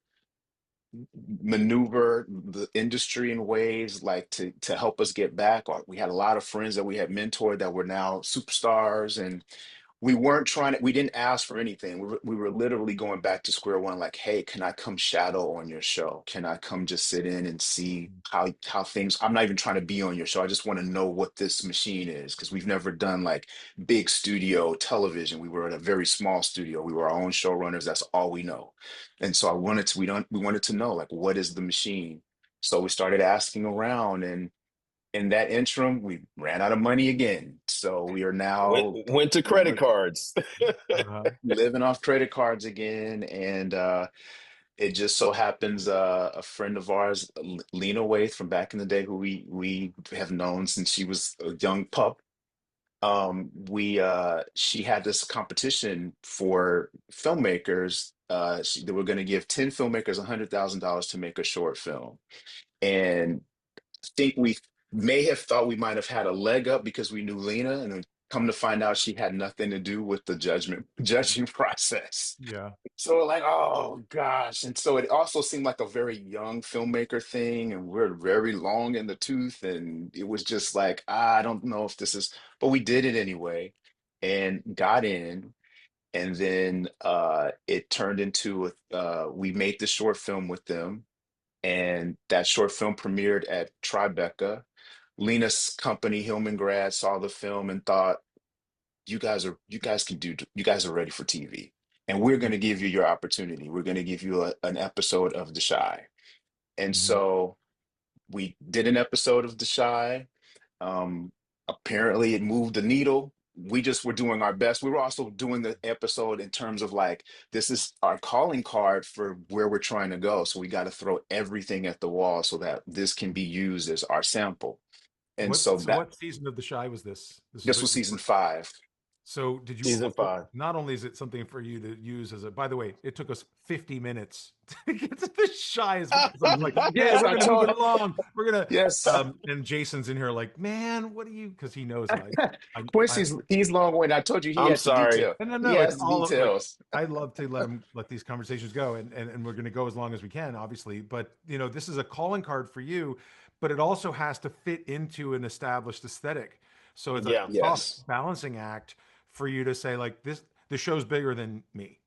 maneuver the industry in ways like to help us get back. Or we had a lot of friends that we had mentored that were now superstars, and we didn't ask for anything. We were literally going back to square one, like, hey, can I come shadow on your show? Can I come just sit in and see how things, I'm not even trying to be on your show. I just want to know what this machine is because we've never done like big studio television. We were at a very small studio. We were our own showrunners. That's all we know. And so we wanted to know like what is the machine? So we started asking around, and in that interim, we ran out of money again. So we are now Went to credit going cards. Uh-huh. living off credit cards again. And it just so happens a friend of ours, Lena Waithe from back in the day, who we have known since she was a young pup. We She had this competition for filmmakers. They were going to give 10 filmmakers $100,000 to make a short film. And think we may have thought we might have had a leg up because we knew Lena, and then come to find out she had nothing to do with the judging process. Yeah. So we're like, oh gosh. And so it also seemed like a very young filmmaker thing, and we're very long in the tooth. And it was just like, I don't know if this is, but we did it anyway and got in. And then it turned into we made the short film with them, and that short film premiered at Tribeca. Lena's company, Hillman Grad, saw the film and thought, you guys are ready for TV. And we're going to give you your opportunity. We're going to give you an episode of The Shy. And Mhm. so we did an episode of The Shy. Apparently, it moved the needle. We just were doing our best. We were also doing the episode in terms of like, this is our calling card for where we're trying to go. So we got to throw everything at the wall so that this can be used as our sample. And so So that what season of The Shy was this? This was this the, was the season 5. So did you Season also, 5. not only is it something for you to use as a, by the way, it took us 50 minutes to get to this shy as because I was like, hey, Yes, we're I going to move it told. along. We're going Yes. to, and Jason's in here like, man, what do you, because he knows I, Quincy's he's long-winded. I told you he I'm has the sorry. detail. no, no, He no, it's has the all like, details. I love to let these conversations go and we're going to go as long as we can, obviously. But, this is a calling card for you, but it also has to fit into an established aesthetic. So it's a Yeah. tough Yes. balancing act for you to say like the show's bigger than me,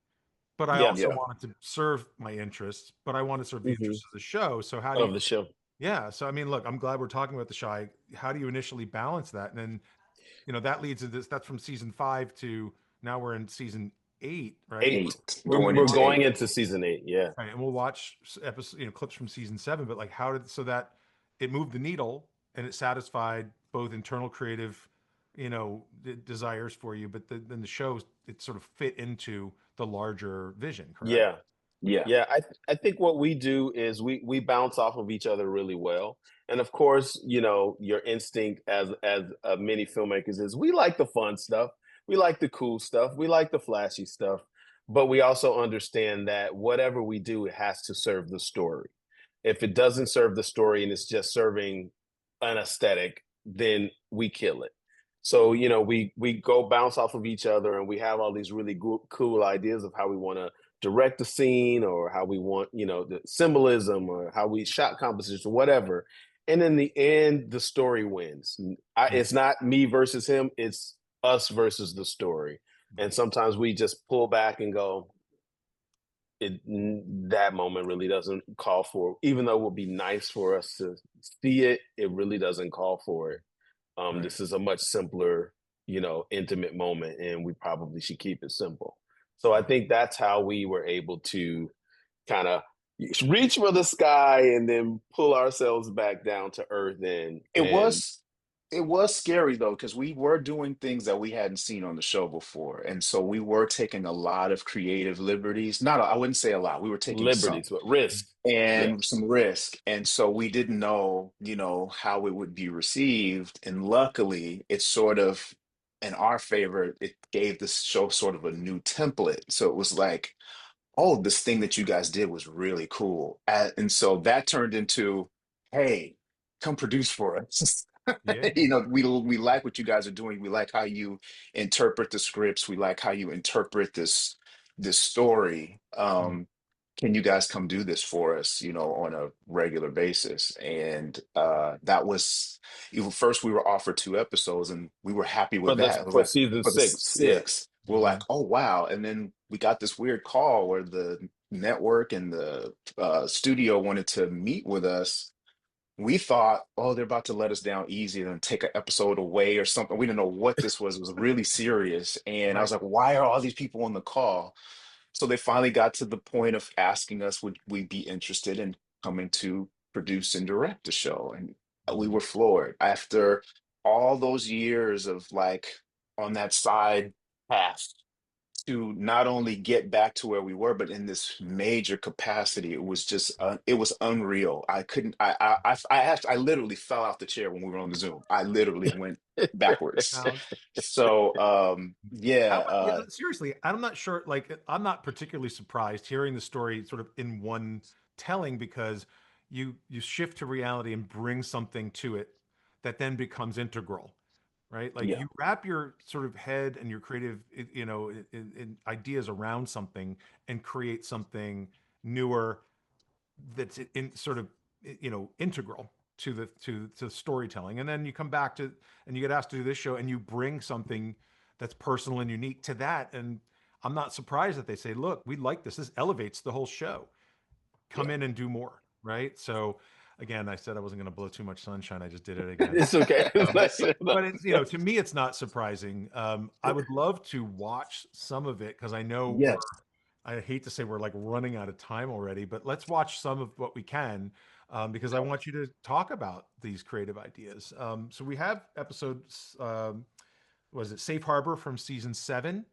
but I Yeah. also Yeah. want it to serve my interests, but I want to serve the Hmm. interests of the show. So how do you, Of the show. yeah. So, I mean, look, I'm glad we're talking about the shy. How do you initially balance that? And then, that leads to this, that's from season 5 to now we're in season 8, right? 8 We're going We're into going 8. into season 8. Yeah. right, and we'll watch episode, clips from season 7, but like how did, so that it moved the needle and it satisfied both internal creative, desires for you, but then the show, it sort of fit into the larger vision, correct? Yeah. Yeah. Yeah, I think what we do is we bounce off of each other really well. And of course, your instinct as many filmmakers is we like the fun stuff. We like the cool stuff. We like the flashy stuff. But we also understand that whatever we do, it has to serve the story. If it doesn't serve the story and it's just serving an aesthetic, then we kill it. So, we go bounce off of each other and we have all these really cool ideas of how we want to direct the scene or how we want, the symbolism or how we shot composition, whatever. And in the end, the story wins. Mm, It's not me versus him, it's us versus the story. And right. sometimes we just pull back and go, that moment really doesn't call for, even though it would be nice for us to see it, it really doesn't call for it. Right. This is a much simpler, intimate moment, and we probably should keep it simple. So I Right. think that's how we were able to kind of reach for the sky and then pull ourselves back down to earth It and was it was scary though, because we were doing things that we hadn't seen on the show before. And so we were taking a lot of creative liberties. Not, I wouldn't say a lot. We were taking some liberties, but risk. Yeah, and some risk. And so we didn't know, how it would be received. And luckily, it's sort of in our favor, it gave this show sort of a new template. So it was like, oh, this thing that you guys did was really cool. And so that turned into, hey, come produce for us. Yeah. We like what you guys are doing. We like how you interpret the scripts. We like how you interpret this story. Mm, Can you guys come do this for us, on a regular basis? And that was even first we were offered 2 episodes and we were happy for with the that. It was for like season for the 6. Yeah, 6, we're like, mhm. oh wow. And then we got this weird call where the network and the studio wanted to meet with us. We thought, oh, they're about to let us down easy and take an episode away or something. We didn't know what this was. It was really serious. And I was Right. like, why are all these people on the call? So they finally got to the point of asking us, would we be interested in coming to produce and direct the show? And we Mhm. were floored after all those years of like on that side path to not only get back to where we were, but in this major capacity. It was just, it was unreal. I couldn't, I literally fell off the chair when we were on the Zoom. I literally went backwards. Now, So, how yeah, about, yeah, seriously, I'm not sure, like, I'm not particularly surprised hearing the story sort of in one telling because you shift to reality and bring something to it that then becomes integral, right? Like yeah, you wrap your sort of head and your creative, ideas around something and create something newer that's in sort of integral to the storytelling, and then you come back to and you get asked to do this show and you bring something that's personal and unique to that. And I'm not surprised that they say, look, we like this elevates the whole show, come yeah. in and do more, right? So again, I said I wasn't going to blow too much sunshine, I just did it again. it's okay. But it's, to me it's not surprising. I would love to watch some of it because I know Yes. I hate to say we're like running out of time already, but let's watch some of what we can, because I want you to talk about these creative ideas. So we have episodes, was it Safe Harbor from season 7?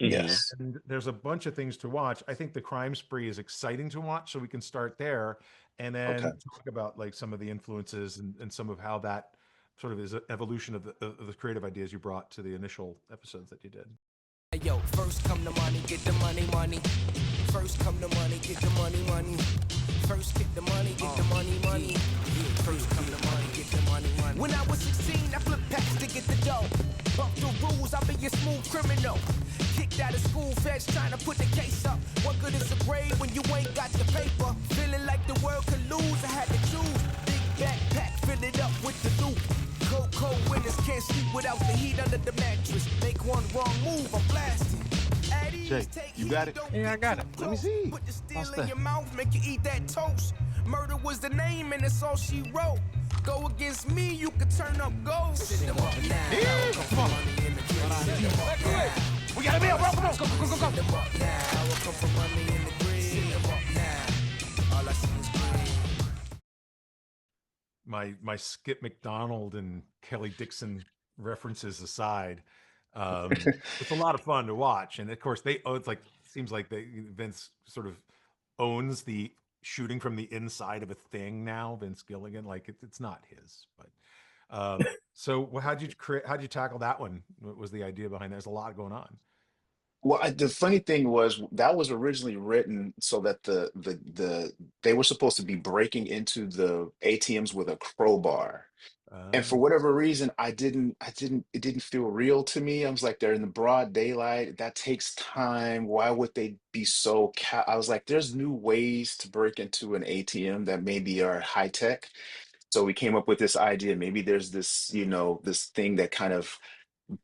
Hmm. Yes. And there's a bunch of things to watch. I think the Crime Spree is exciting to watch, so we can start there and Okay. then talk about like some of the influences and some of how that sort of is an evolution of the creative ideas you brought to the initial episodes that you did. Yo, first come the money, get the money, money. First come the money, get the money, money. First get the money, get the money, money. Yeah, first come the money, get the money, money. When I was 16, I flipped packs to get the dough. Bump the rules, I be a smooth criminal. Kicked out of school, feds trying to put the case up. What good is a grade when you ain't got your paper? Feeling like the world could lose, I had to choose. Big backpack, fill it up with the loot. Cold winners can't sleep without the heat under the mattress. Make one wrong move, I'm blasting. Jay, you got it? Yeah, I got it. Let me see. Put the steel What's in that? your mouth, make you eat that toast. Murder was the name and it's all she wrote. Go against me, you could turn up gold. Sit them up now. Come on. We got a meal, bro. Come on. Go. Sit them up now. I come from money in the grave. Sit them up now. All I see is green. My Skip McDonald and Kelly Dixon references aside, it's a lot of fun to watch. And of course, it's like seems like Vince sort of owns the shooting from the inside of a thing now. Vince Gilligan, like it's not his, but so how'd you tackle that one? What was the idea behind that? There's a lot going on. Well, the funny thing was that was originally written so that they were supposed to be breaking into the ATMs with a crowbar. And for whatever reason, it didn't feel real to me. I was like, they're in the broad daylight. That takes time. Why would they be so I was like, there's new ways to break into an ATM that maybe are high tech. So we came up with this idea. Maybe there's this, this thing that kind of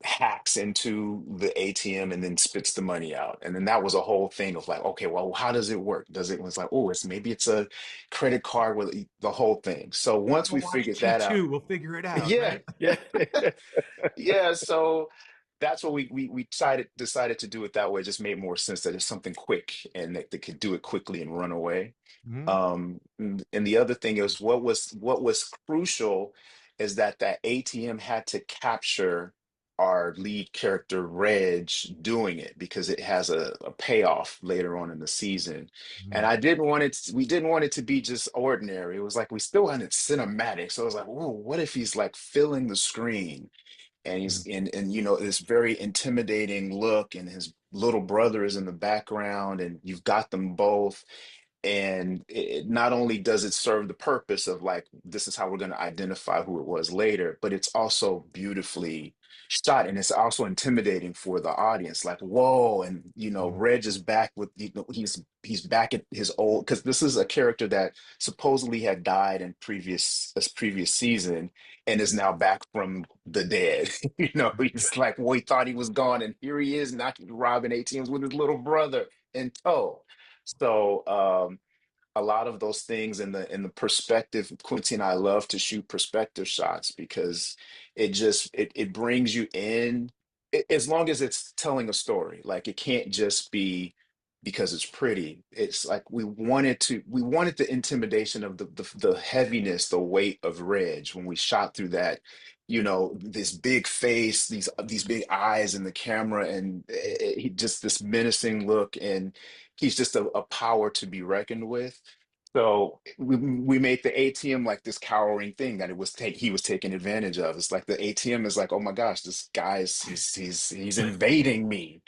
hacks into the ATM and then spits the money out. And then that was a whole thing of like, okay, well, how does it work? It's like, oh, it's a credit card with the whole thing. So once We'll we watch figured that out, T2. We'll figure it out, yeah, right? Yeah. yeah. So that's what we decided to do it that way. It just made more sense that it's something quick and that they could do it quickly and run away. Mhm. And the other thing is what was crucial is that ATM had to capture our lead character Reg doing it because it has a payoff later on in the season. And Mhm. we didn't want it to be just ordinary. It was like we still wanted cinematic. So it was like, oh, what if he's like filling the screen and he's Mhm. in this very intimidating look and his little brother is in the background and you've got them both and it not only does it serve the purpose of like this is how we're going to identify who it was later, but it's also beautifully shot and it's also intimidating for the audience like whoa. And Mhm. Reg is back with he's back at his old, because this is a character that supposedly had died in previous season and is now back from the dead. He's like, well, he thought he was gone and here he is knocking robbing ATMs with his little brother in tow. So a lot of those things in the perspective, Quincy and I love to shoot perspective shots because it brings you in as long as it's telling a story. Like it can't just be because it's pretty. It's like we wanted the intimidation of the heaviness, the weight of Reg when we shot through that, this big face, these big eyes in the camera, and he just this menacing look, and he's just a power to be reckoned with. So we made the ATM like this cowering thing that he was taking advantage of. It's like the ATM is like, oh my gosh, this guy's he's invading me.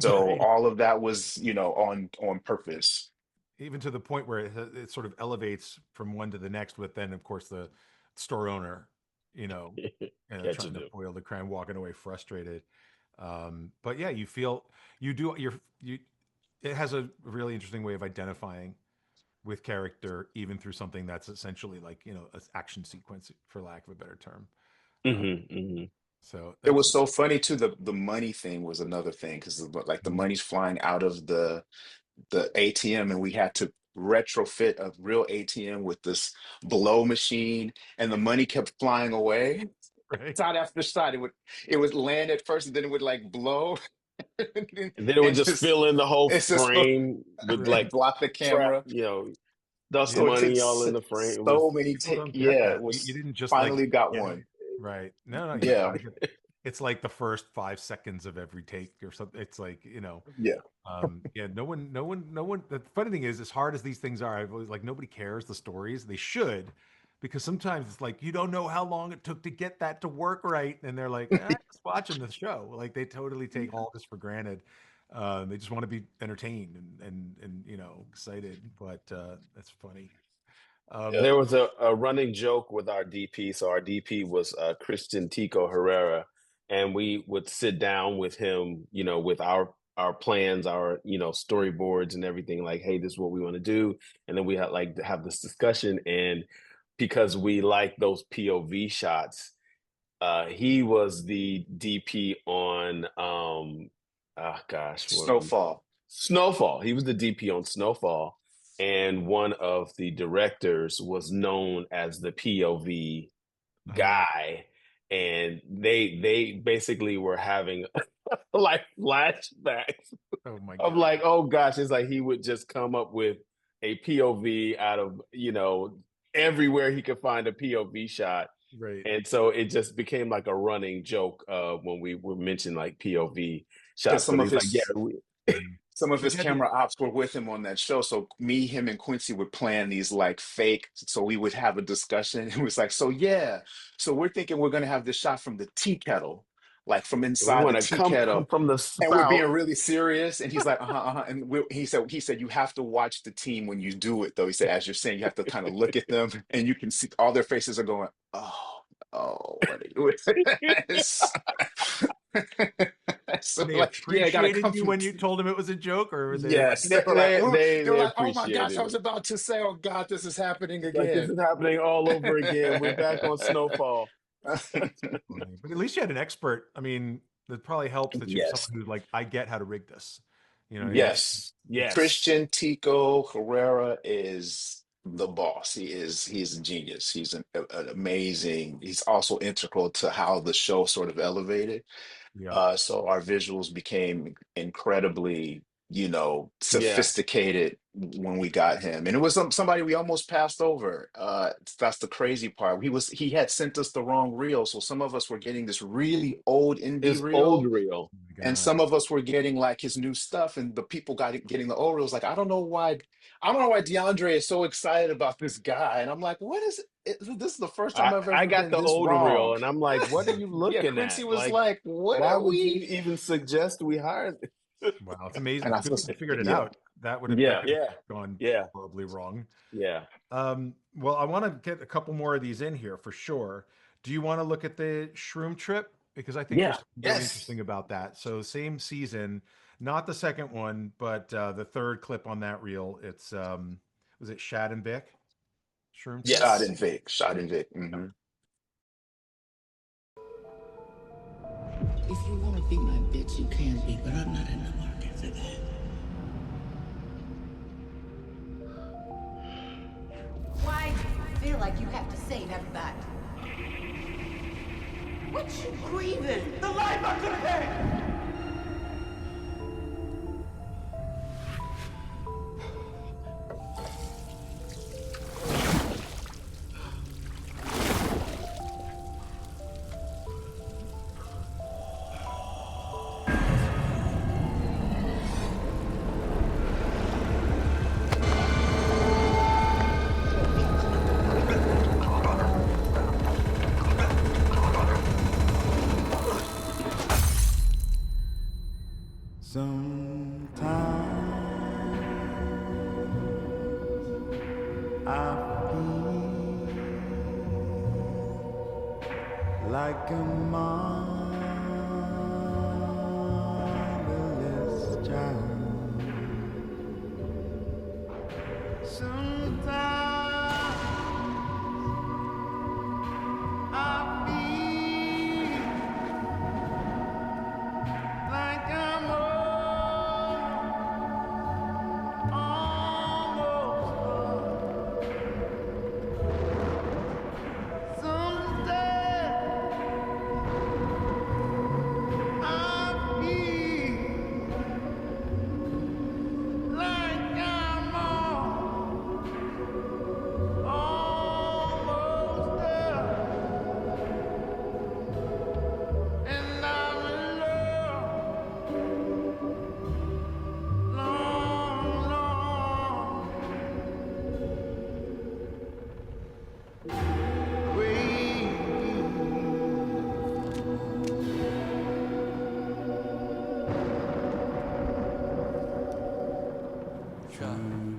So Right. all of that was, on purpose. Even to the point where it sort of elevates from one to the next with then of course the store owner, you know, trying Catching to them. foil the crime, walking away frustrated. But yeah, you feel you do you it has a really interesting way of identifying with character even through something that's essentially like, you know, an action sequence for lack of a better term. um, Hmm. so It that's was so funny too. The money thing was another thing because like the Mhm. money's flying out of the ATM, and we had to retrofit a real ATM with this blow machine, and the money kept flying away. Right. Shot after shot, it would land at first, and then it would like blow, and And then it would just just fill in the whole it's just frame with Right. like block the trap, camera. dust So it Yeah. money takes all in the frame. It so was many People take. don't get Yeah, it that. You was didn't just like finally got get it. one. Right. No, you Yeah, gotta get it's like the first 5 seconds of every take or something. It's like, you know, yeah. yeah, no one. The funny thing is, as hard as these things are, I've always like nobody cares the stories. They should, because sometimes it's like you don't know how long it took to get that to work right, and they're like, just watching the show. Like they totally take all this for granted. They just want to be entertained and excited. But that's funny. Yeah, there was a running joke with our DP. So our DP was Christian Tico Herrera, and we would sit down with him, with our plans, our storyboards and everything. Like, hey, this is what we want to do, and then we had like to have this discussion. And because we like those POV shots, he was the DP on oh gosh, Snowfall. He was the DP on Snowfall, and one of the directors was known as the POV guy, and they basically were having like flashbacks of like, oh gosh, it's like he would just come up with a POV out of everywhere he could find a POV shot. Right. And so it just became like a running joke when we were mentioning like POV shots. Some But of he's his like, some of his camera ops were with him on that show. So me, him, and Quincy would plan these like fake. So we would have a discussion. It was like, so we're thinking we're gonna have this shot from the tea kettle, like from we inside the want to tea come kettle. from the And we're being spout. really serious. And he's like, And he said, you have to watch the team when you do it, though. He said, as you're saying, you have to kind of look at them and you can see all their faces are going, what are you doing? So They like, yeah, I gotta appreciated come you from. when you told them it was a joke, or were they Yes, They they were they like, oh my gosh, appreciated I it. was about to say, oh God, this is happening Like, this again. is happening all over again. We're back on Snowfall. funny. But at least you had an expert. I mean, that probably helps that you're Yes. someone who's like, I get how to rig this. Yes. Yes. Christian Tico Herrera is the boss. He's a genius. He's an amazing, he's also integral to how the show sort of elevated. Yeah. So our visuals became incredibly, Yeah. sophisticated when we got him. And it was somebody we almost passed over. That's the crazy part. He had sent us the wrong reel. So some of us were getting this really old indie His old reel. reel. Oh my And God. some of us were getting like his new stuff, and the people getting the old reels. Like, I don't know why Deondray is so excited about this guy. And I'm like, what is it? This is the first time I've I ever got been the this older wrong. reel, and I'm like, what are you Yeah, looking Quincy at? was Like, like, what why are would you we? even suggest we hire Wow. It's amazing. And I Good was, they figured it yeah, out. That could yeah. have gone Yeah. horribly wrong. Yeah. Well, I want to get a couple more of these in here for sure. Do you want to look at the shroom trip? Because I think Yeah. there's something really interesting about that. So same season, not the second one, but the third clip on that reel. It's was it Shad and Vic? Shroom trip? Shot and Vic. Mm-hmm. If you want to be my bitch, you can be, but I'm not in the market for that. Why do you feel like you have to save everybody? What you grieving? The life I could have had! Sometimes I feel like a motherless child. Sometimes I feel like I'm almost some days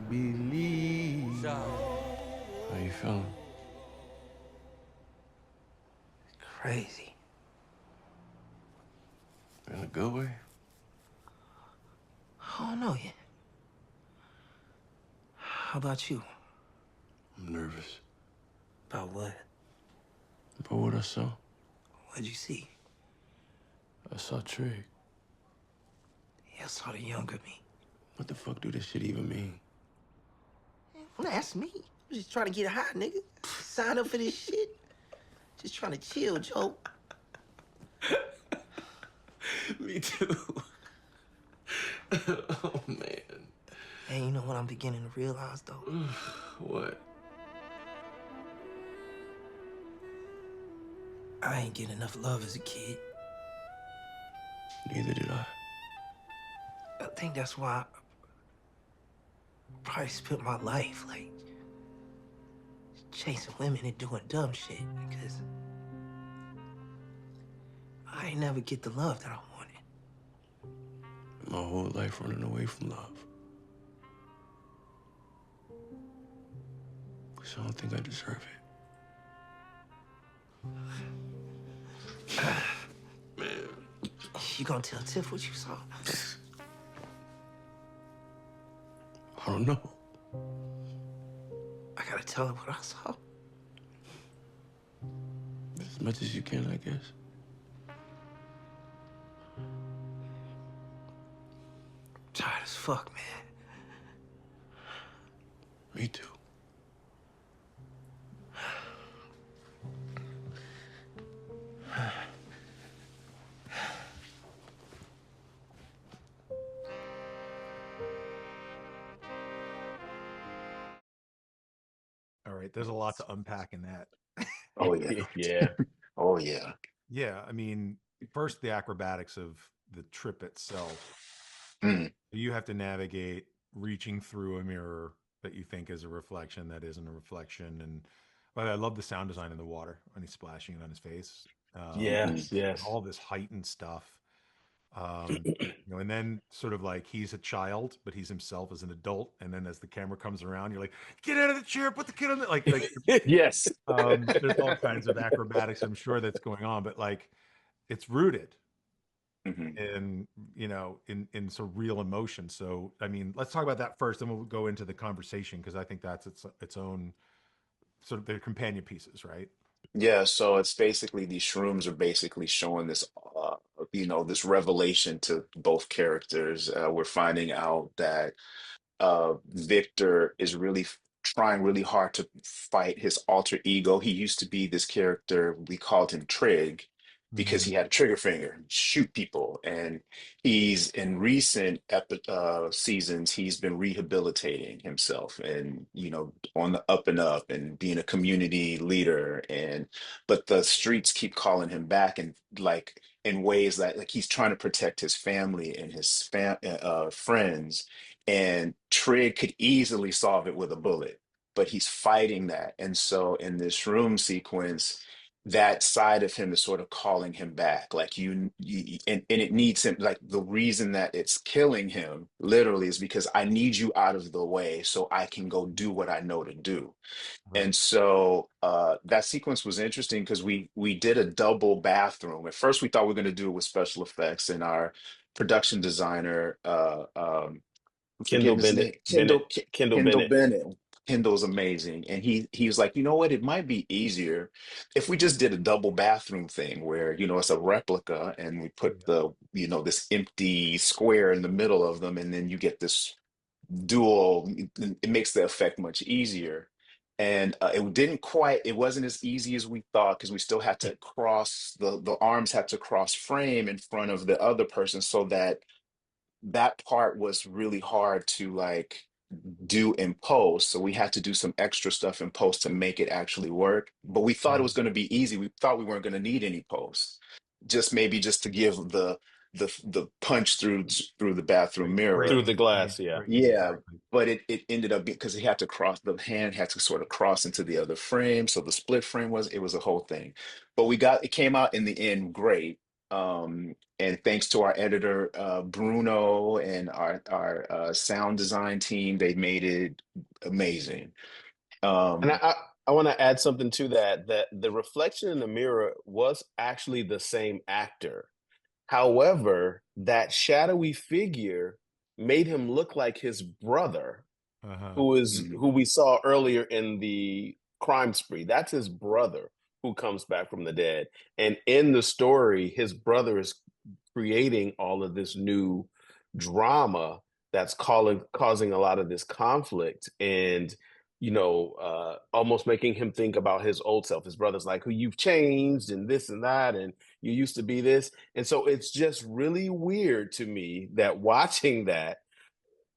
believe. How you feeling? Crazy. In a good way? I don't know yet. How about you? I'm nervous. About what? About what I saw. What'd you see? I saw Trig. Yeah, I saw the younger me. What the fuck do this shit even mean? Don't ask me. I'm just trying to get high, nigga. Sign up for this shit. Just trying to chill, Joe. Me too. Oh, man. Hey, you know what I'm beginning to realize, though? What? I ain't getting enough love as a kid. Neither did I. I think that's why I probably spent my life, like, chasing women and doing dumb shit, because I ain't never get the love that I wanted. My whole life running away from love. Because I don't think I deserve it. Man. You gonna tell Tiff what you saw? I don't know. I gotta tell her what I saw. As much as you can, I guess. Tired as fuck, man. Me too. All right, there's a lot to unpack in that. Oh yeah. Yeah. Oh yeah. Yeah, I mean, first the acrobatics of the trip itself. Mm. You have to navigate reaching through a mirror that you think is a reflection that isn't a reflection. And but I love the sound design in the water when he's splashing it on his face. Yes. Yes. All this heightened stuff. And then sort of like he's a child, but he's himself as an adult. And then as the camera comes around, you're like, get out of the chair, put the kid on the like Yes. there's all kinds of acrobatics, I'm sure, that's going on, but like it's rooted Mhm. in in some real emotion. So I mean, let's talk about that first, then we'll go into the conversation, because I think that's its own sort of their companion pieces, right? Yeah, so it's basically these shrooms are basically showing this, this revelation to both characters. We're finding out that Victor is really trying really hard to fight his alter ego. He used to be this character, we called him Trig because Mm-hmm. he had a trigger finger, shoot people. And he's in recent seasons, he's been rehabilitating himself and, on the up and up and being a community leader. But the streets keep calling him back and like in ways that like he's trying to protect his family and his friends, and Trig could easily solve it with a bullet, but he's fighting that. And so in this room sequence, that side of him is sort of calling him back. Like and it needs him. Like the reason that it's killing him literally is because I need you out of the way so I can go do what I know to do. Right. And so that sequence was interesting because we did a double bathroom. At first, we thought we were going to do it with special effects, and our production designer, I'm Kendall forgetting his Bennett. name, Kendall Kendall Bennett. Bennett. Kendall's amazing, and he was like, you know what, it might be easier if we just did a double bathroom thing where it's a replica, and we put this empty square in the middle of them, and then you get this dual. It makes the effect much easier. And it wasn't as easy as we thought because we still had to cross the arms had to cross frame in front of the other person, so that part was really hard to like do in post. So we had to do some extra stuff in post to make it actually work. But we thought it was going to be easy. We thought we weren't going to need any post. Just to give the punch through the bathroom Break Through mirror. the glass. Yeah. Yeah, exactly. but it ended up because he had to cross the hand had to sort of cross into the other frame. So the split frame was a whole thing. But it came out in the end great. And thanks to our editor, Bruno, and our sound design team, they made it amazing. And Um, I want to add something to that, that the reflection in the mirror was actually the same actor. However, that shadowy figure made him look like his brother, Uh-huh. mhm. who we saw earlier in the crime spree. That's his brother who comes back from the dead. And in the story, his brother is creating all of this new drama that's causing a lot of this conflict, and almost making him think about his old self. His brother's like, who, you've changed and this and that, and you used to be this. And so it's just really weird to me that watching that,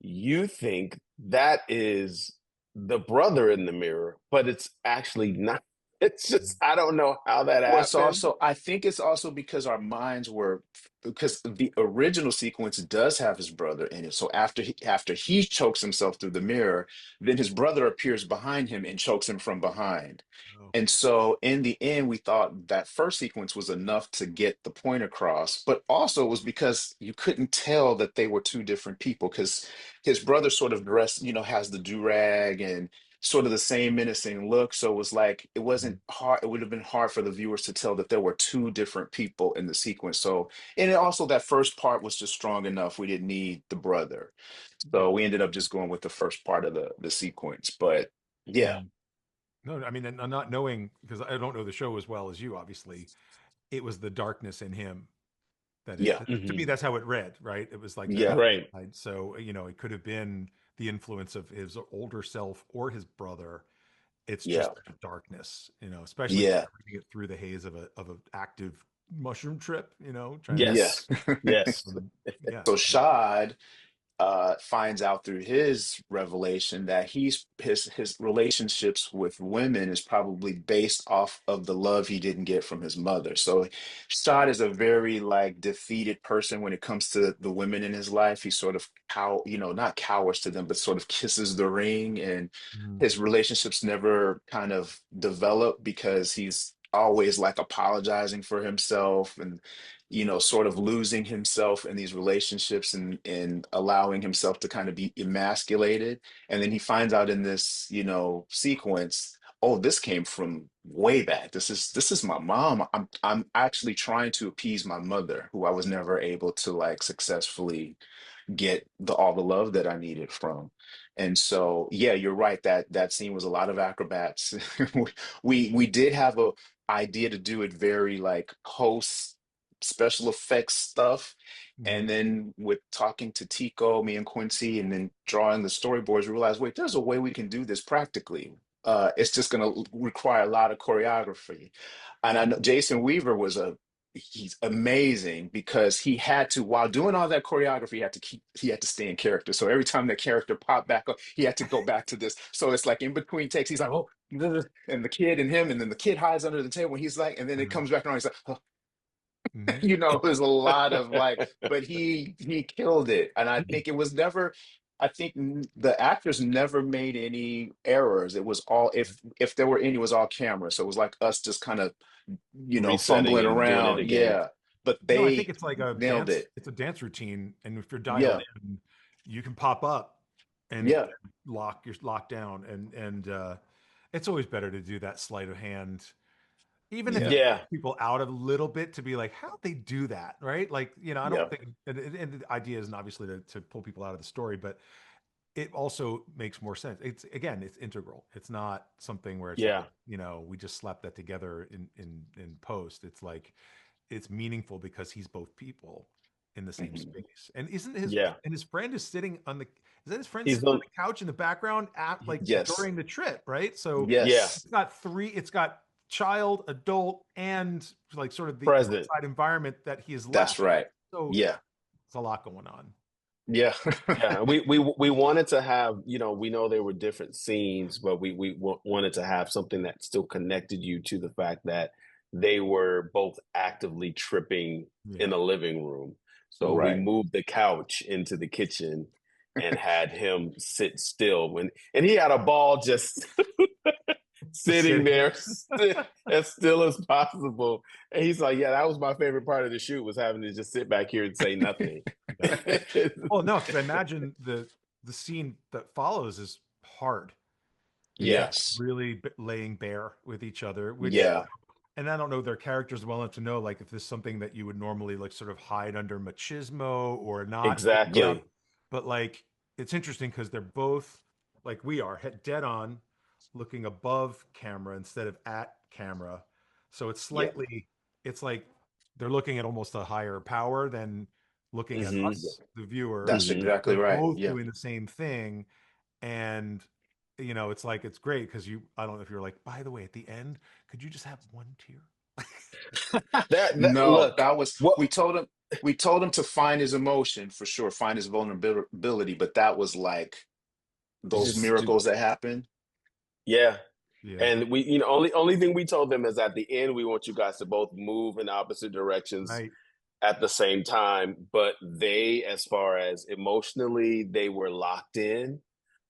you think that is the brother in the mirror, but it's actually not. It's just, I don't know how that Well, it's happened. also, I think it's also because our minds were, because the original sequence does have his brother in it. So after he chokes himself through the mirror, then his brother appears behind him and chokes him from behind. Oh. And so in the end, we thought that first sequence was enough to get the point across, but also it was because you couldn't tell that they were two different people, because his brother sort of dressed, has the do-rag and sort of the same menacing look. So it was like, it wasn't hard. It would have been hard for the viewers to tell that there were two different people in the sequence. So, and also that first part was just strong enough. We didn't need the brother. So Yeah. we ended up just going with the first part of the sequence. But yeah, No, I mean, and I'm not knowing, because I don't know the show as well as you, obviously, it was the darkness in him that yeah, to me, that's how it read, right? It was like the yeah, dark Right. side. So, it could have been the influence of his older self or his brother. It's yeah, just darkness, especially if yeah, you're reading it through the haze of an active mushroom trip, trying to, yeah. Yes. Yes. yeah. So Shad finds out through his revelation that his relationships with women is probably based off of the love he didn't get from his mother. So Shad is a very like defeated person when it comes to the women in his life. He sort of not cowers to them, but sort of kisses the ring, and Mhm. his relationships never kind of develop because he's always like apologizing for himself, and sort of losing himself in these relationships, and allowing himself to kind of be emasculated. And then he finds out in this, sequence, oh, this came from way back. This is my mom. I'm actually trying to appease my mother, who I was never able to like successfully get all the love that I needed from. And so, yeah, you're right. That scene was a lot of acrobats. We did have a idea to do it very like post special effects stuff. And Mhm. then with talking to Tico, me and Quincy, and then drawing the storyboards, we realized, wait, there's a way we can do this practically. It's just going to require a lot of choreography. And I know Jason Weaver he's amazing, because he had to, while doing all that choreography, he had to stay in character. So every time that character popped back up, he had to go back to this. So it's like in between takes, he's like, oh, and the kid and him, and then the kid hides under the table, and he's like, and then it Mhm. comes back around, he's like, oh, Mhm. there's a lot of like, but he killed it. And I think it was never, I think the actors never made any errors. It was all, if there were any, it was all camera. So it was like us just kind of, Resetting fumbling and doing it around. again. Yeah. But No, I think they it's like a nailed dance. it. It's a dance routine, and if you're dialed Yeah. in, you can pop up and Yeah. you're locked down, and it's always better to do that sleight of hand, even if it Yeah. Yeah. freaks people out a little bit, to be like, how they do that, right? Like, I don't Yeah. think, and the idea isn't obviously to pull people out of the story, but it also makes more sense. It's integral. It's not something where it's like, Yeah. we just slapped that together in post. It's like it's meaningful because he's both people in the same Mhm. space. And isn't his Yeah. and his friend is sitting on the is that his friend He's sitting on on. the couch in the background at like Yes. during the trip, right? So Yeah. Yes. it's got child, adult, and like sort of the Present. outside environment that he has That's left. right. So Yeah. it's a lot going on. Yeah. Yeah, we wanted to have, we know there were different scenes, but wanted to have something that still connected you to the fact that they were both actively tripping in Yeah. the living room. So we Right. moved the couch into the kitchen and had him sit still, and he had a ball just sitting there as still as possible. And he's like, yeah, that was my favorite part of the shoot, was having to just sit back here and say nothing. Yeah. Well, no, because I imagine the scene that follows is hard. Yeah. Yes. Really laying bare with each other, which, Yeah. and I don't know their characters well enough to know like if this is something that you would normally like sort of hide under machismo or not open Yep. up. Exactly. But like it's interesting because they're both like we are dead on looking above camera instead of at camera. So it's Yeah. slightly, it's like they're looking at almost a higher power than looking at Hmm. us, the viewer. That's Hmm. exactly They're right. both Yeah. doing the same thing. And you know, it's like it's great because you I don't know if you're like, by the way, at the end, could you just have one tear? That No, look, that was what we told him to find his emotion for sure, find his vulnerability, but that was like those just miracles that happen. yeah. Yeah. And we, you know, only thing we told them is at the end we want you guys to both move in opposite directions Right. at the same time. But they, as far as emotionally, they were locked in.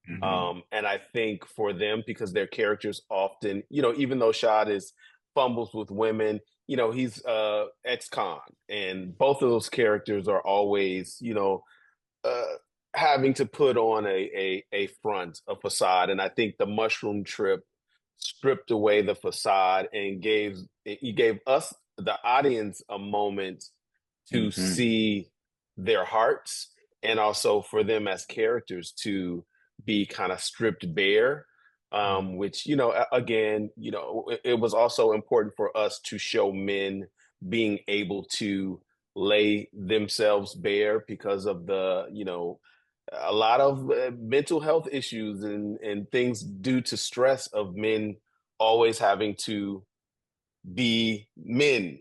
Hmm. And I think for them, because their characters often, you know, even though Shad is fumbles with women, you know, he's ex-con, and both of those characters are always, you know, uh, having to put on a front, a facade. And I think the mushroom trip stripped away the facade and gave us the audience a moment to Hmm. see their hearts, and also for them as characters to be kind of stripped bare. Mm. Which, you know, again, you know, it was also important for us to show men being able to lay themselves bare because of the, you know, a lot of mental health issues and things due to stress of men always having to be men.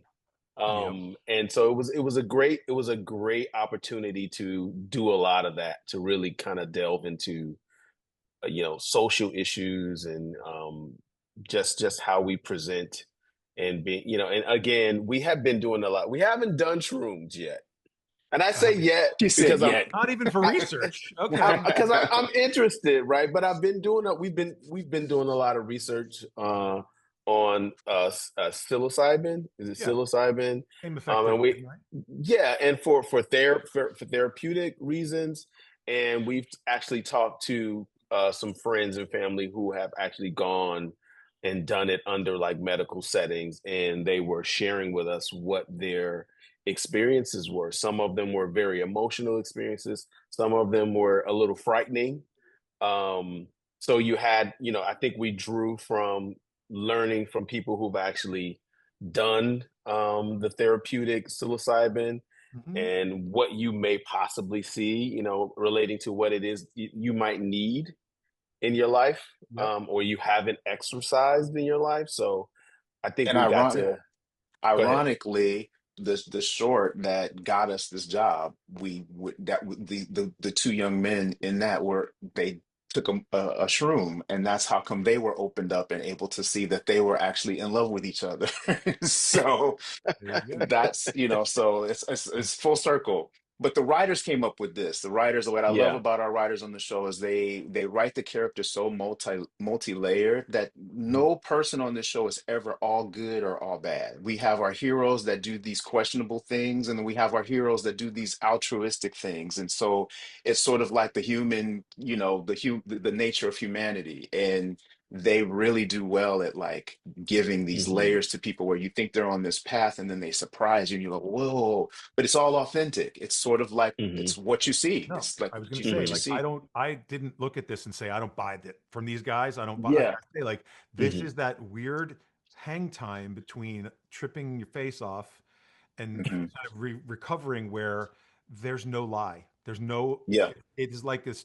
Yep. And so it was a great opportunity to do a lot of that, to really kind of delve into you know, social issues and just how we present and be, you know, and again, we have been doing a lot. We haven't done shrooms yet. And I say yet She said because yet. Not even for research. Okay. I'm interested, right? But I've been doing we've been doing a lot of research on psilocybin. Is it Yeah. psilocybin? Same effect as And we weed, right? yeah, and for therapeutic reasons, and we've actually talked to some friends and family who have actually gone and done it under like medical settings, and they were sharing with us what their experiences were. Some of them were very emotional experiences. Some of them were a little frightening. So you had, you know, I think we drew from learning from people who've actually done the therapeutic psilocybin Mhm. and what you may possibly see, you know, relating to what it is you might need in your life, Yep. or you haven't exercised in your life. So I think And we got to go ahead. ironically, the short that got us this job, the two young men in that were they took a shroom, and that's how come they were opened up and able to see that they were actually in love with each other. So There you go. that's, you know, so it's full circle. But the writers came up with this. The writers, what I love Yeah. about our writers on the show is they write the characters so multi-layered that Mhm. no person on this show is ever all good or all bad. We have our heroes that do these questionable things, and then we have our heroes that do these altruistic things. And so it's sort of like the human, you know, the nature of humanity. And they really do well at like giving these Hmm. layers to people where you think they're on this path and then they surprise you and you're like, whoa, but it's all authentic. It's sort of like Hmm. it's what you see. No, It's like I was going to say, what you Hmm. like, see. I didn't look at this and say, I don't buy that from these guys. I don't buy, like Yeah. I say, like, this Hmm. is that weird hang time between tripping your face off and Hmm. kind of recovering where there's no lie. There's no, Yeah. it is like this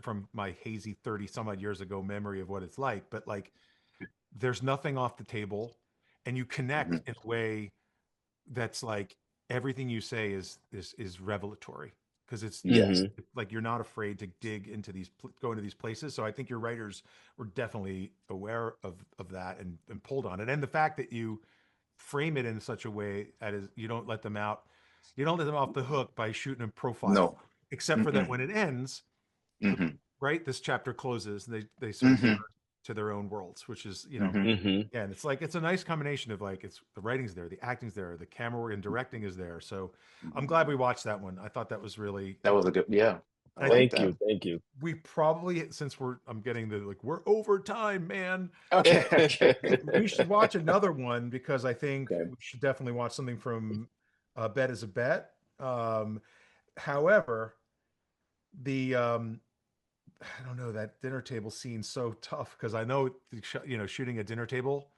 from my hazy 30 some odd years ago memory of what it's like, but like, there's nothing off the table and you connect Hmm. in a way that's like everything you say is revelatory because Yes. Hmm. like you're not afraid to dig into go into these places. So I think your writers were definitely aware of that and pulled on it, and the fact that you frame it in such a way that is you don't let them off the hook by shooting a profile, No. except for that Mm-mm. when it ends, the Hmm. right this chapter closes and they sort of turn Hmm. to their own worlds, which is, Hmm. yeah, and it's like it's a nice combination of like it's the writing's there, the acting's there, the camera work and directing is there. So I'm glad we watched that one. I thought that was really That was a good, yeah. I I like think Thank that. you. Thank you. we probably, since I'm getting the like we're over time, man. Okay, okay. We should watch another one because I think Okay. we should definitely watch something from Bet is a Bet. However, the I don't know, that dinner table scene's so tough because I know shooting a dinner table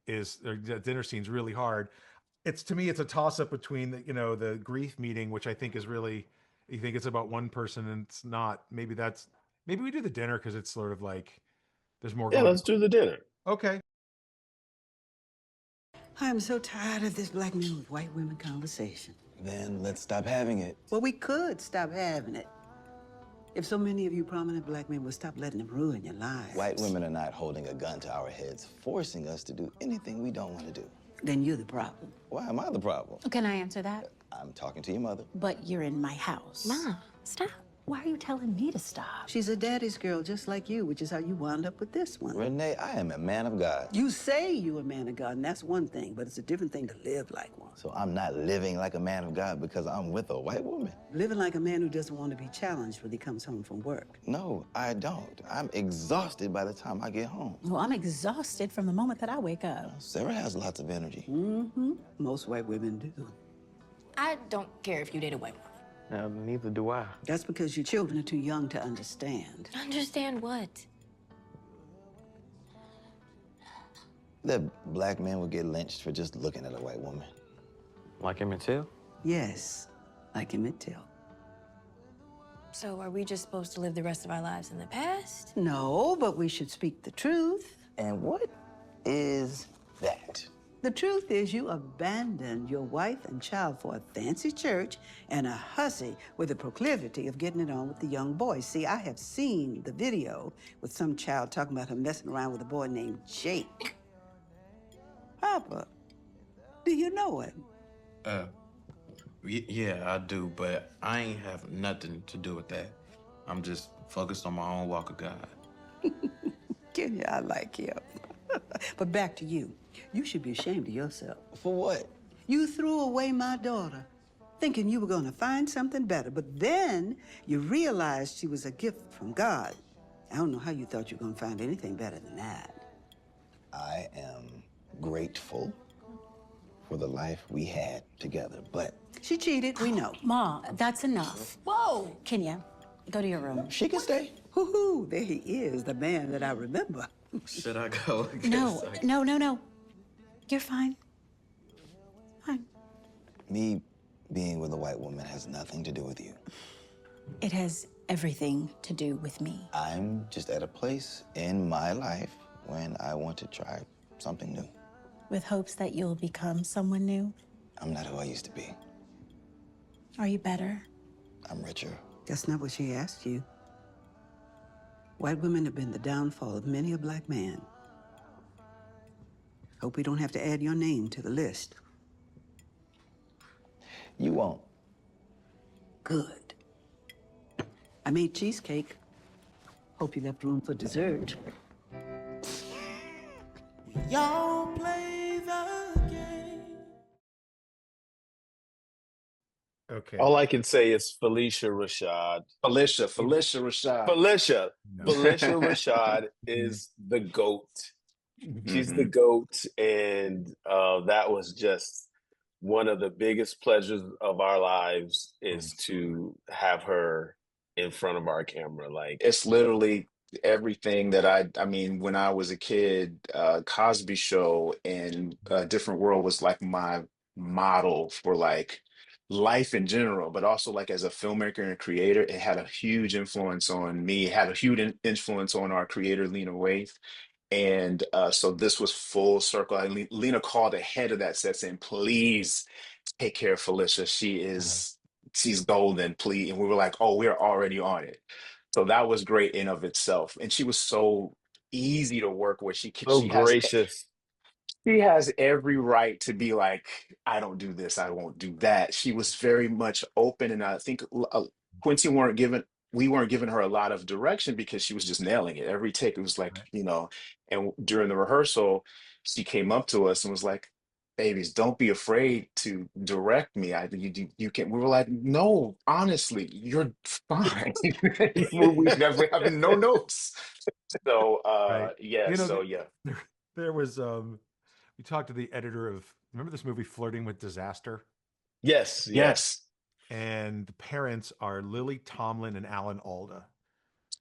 is or the dinner scene's really hard. It's to me it's a toss up between the grief meeting, which I think is really, you think it's about one person and it's not. Maybe we do the dinner because it's sort of like there's more Yeah, going let's do the dinner. on. Okay. I'm so tired of this black men with white women conversation. Then let's stop having it. Well, we could stop having it. If so many of you prominent black men would stop letting them ruin your lives. White women are not holding a gun to our heads, forcing us to do anything we don't want to do. Then you're the problem. Why am I the problem? Can I answer that? I'm talking to your mother. But you're in my house. Mom, stop. Why are you telling me to stop? She's a daddy's girl just like you, which is how you wound up with this one. Renee, I am a man of God. You say you're a man of God, and that's one thing, but it's a different thing to live like one. So I'm not living like a man of God because I'm with a white woman. Living like a man who doesn't want to be challenged when he comes home from work. No, I don't. I'm exhausted by the time I get home. Well, I'm exhausted from the moment that I wake up. Sarah has lots of energy. Mm-hmm. Most white women do. I don't care if you date a white woman. Neither do I. That's because your children are too young to understand. Understand what? That black man would get lynched for just looking at a white woman. Like Emmett Till? Yes, like Emmett Till. So are we just supposed to live the rest of our lives in the past? No, but we should speak the truth. And what is that? The truth is you abandoned your wife and child for a fancy church and a hussy with a proclivity of getting it on with the young boys. See, I have seen the video with some child talking about her messing around with a boy named Jake. Papa, do you know him? Yeah, I do, but I ain't have nothing to do with that. I'm just focused on my own walk of God. Kenya, I like him. But back to you. You should be ashamed of yourself. For what? You threw away my daughter, thinking you were going to find something better. But then you realized she was a gift from God. I don't know how you thought you were going to find anything better than that. I am grateful for the life we had together, but... She cheated, we know. Mom, that's enough. Whoa! Kenya, go to your room. She can stay. Hoo-hoo, there he is, the man that I remember. Should I go? No. You're fine. Fine. Me being with a white woman has nothing to do with you. It has everything to do with me. I'm just at a place in my life when I want to try something new. With hopes that you'll become someone new. I'm not who I used to be. Are you better? I'm richer. That's not what she asked you. White women have been the downfall of many a black man. Hope we don't have to add your name to the list. You won't. Good. I made cheesecake. Hope you left room for dessert. Y'all play the game. Okay. All I can say is Felicia Rashad. Felicia Rashad. Felicia No. Rashad is the GOAT. She's the GOAT, and that was just one of the biggest pleasures of our lives is to have her in front of our camera. Like, It's literally everything that I mean, when I was a kid, Cosby Show and A Different World was like my model for like life in general, but also like as a filmmaker and a creator, it had a huge influence on me, it had a huge influence on our creator, Lena Waithe. And so this was full circle. Lena called ahead of that set saying, please take care of Felicia. She's golden, please. And we were like, oh, we're already on it. So that was great in of itself. And she was so easy to work with. She gracious. She has every right to be like, I don't do this, I won't do that. She was very much open. And I think Quincy weren't we weren't giving her a lot of direction because she was just nailing it. Every take, it was like, Right. you know, and during the rehearsal, she came up to us and was like, babies, don't be afraid to direct me. You can. We were like, no, honestly, you're fine. We never having no notes. So, Right. yeah, You know, so yeah. there was we talked to the editor of, remember this movie Flirting with Disaster? Yes, yes. Yes, And the parents are Lily Tomlin and Alan Alda.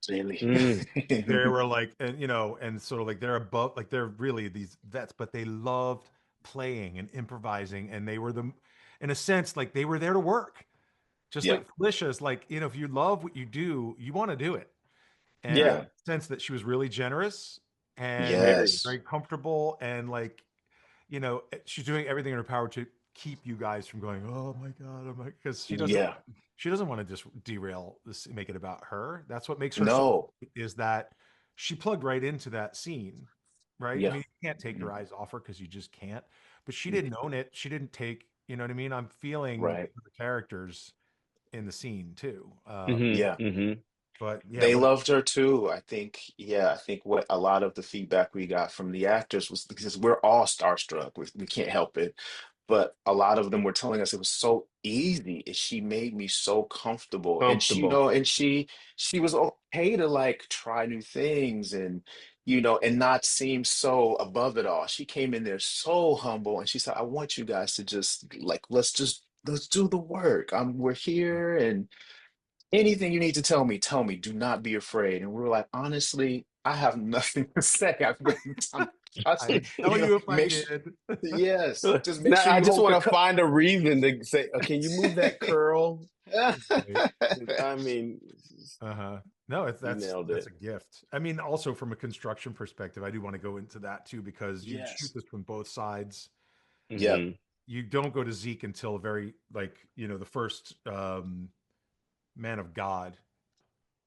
really. Mm. They were like, and you know, and sort of like they're above, like they're really these vets, but they loved playing and improvising, and they were the, in a sense, like they were there to work. Just Yeah, like Felicia's, like, you know, if you love what you do, you want to do it. And I Yeah. yeah, sense that she was really generous and Very. yes, very comfortable, and like, you know, she's doing everything in her power to keep you guys from going, oh my God, oh my, because yeah. she doesn't want to just derail this, make it about her. That's what makes her so No, great, is that she plugged right into that scene, right? I yeah, mean, you can't take mhm, your eyes off her because you just can't. But she mhm, didn't own it. She didn't take, you know what I mean? I'm feeling right. the characters in the scene too. Hmm. Yeah. Hmm. But yeah, They what? loved her too. I think, yeah, I think what a lot of the feedback we got from the actors was because we're all starstruck. We can't help it. But a lot of them were telling us it was so easy. She made me so comfortable. And she, you Comfortable. know, and she was okay to like try new things and you know, and not seem so above it all. She came in there so humble and she said, I want you guys to just like let's do the work. We're here and anything you need to tell me. Do not be afraid. And we were like, honestly, I have nothing to say. I'm I'd trusting, tell you know, you if I make sure, did. yes, just make Now sure I you just hold want the to cup. find a reason to say, can you move that curl? Right. I mean, Uh-huh. No, it's you nailed that's it. a gift. I mean, also from a construction perspective, I do want to go into that too, because you shoot Yes. this from both sides. Yep. Hmm. You don't go to Zeke until very, like, you know, the first man of God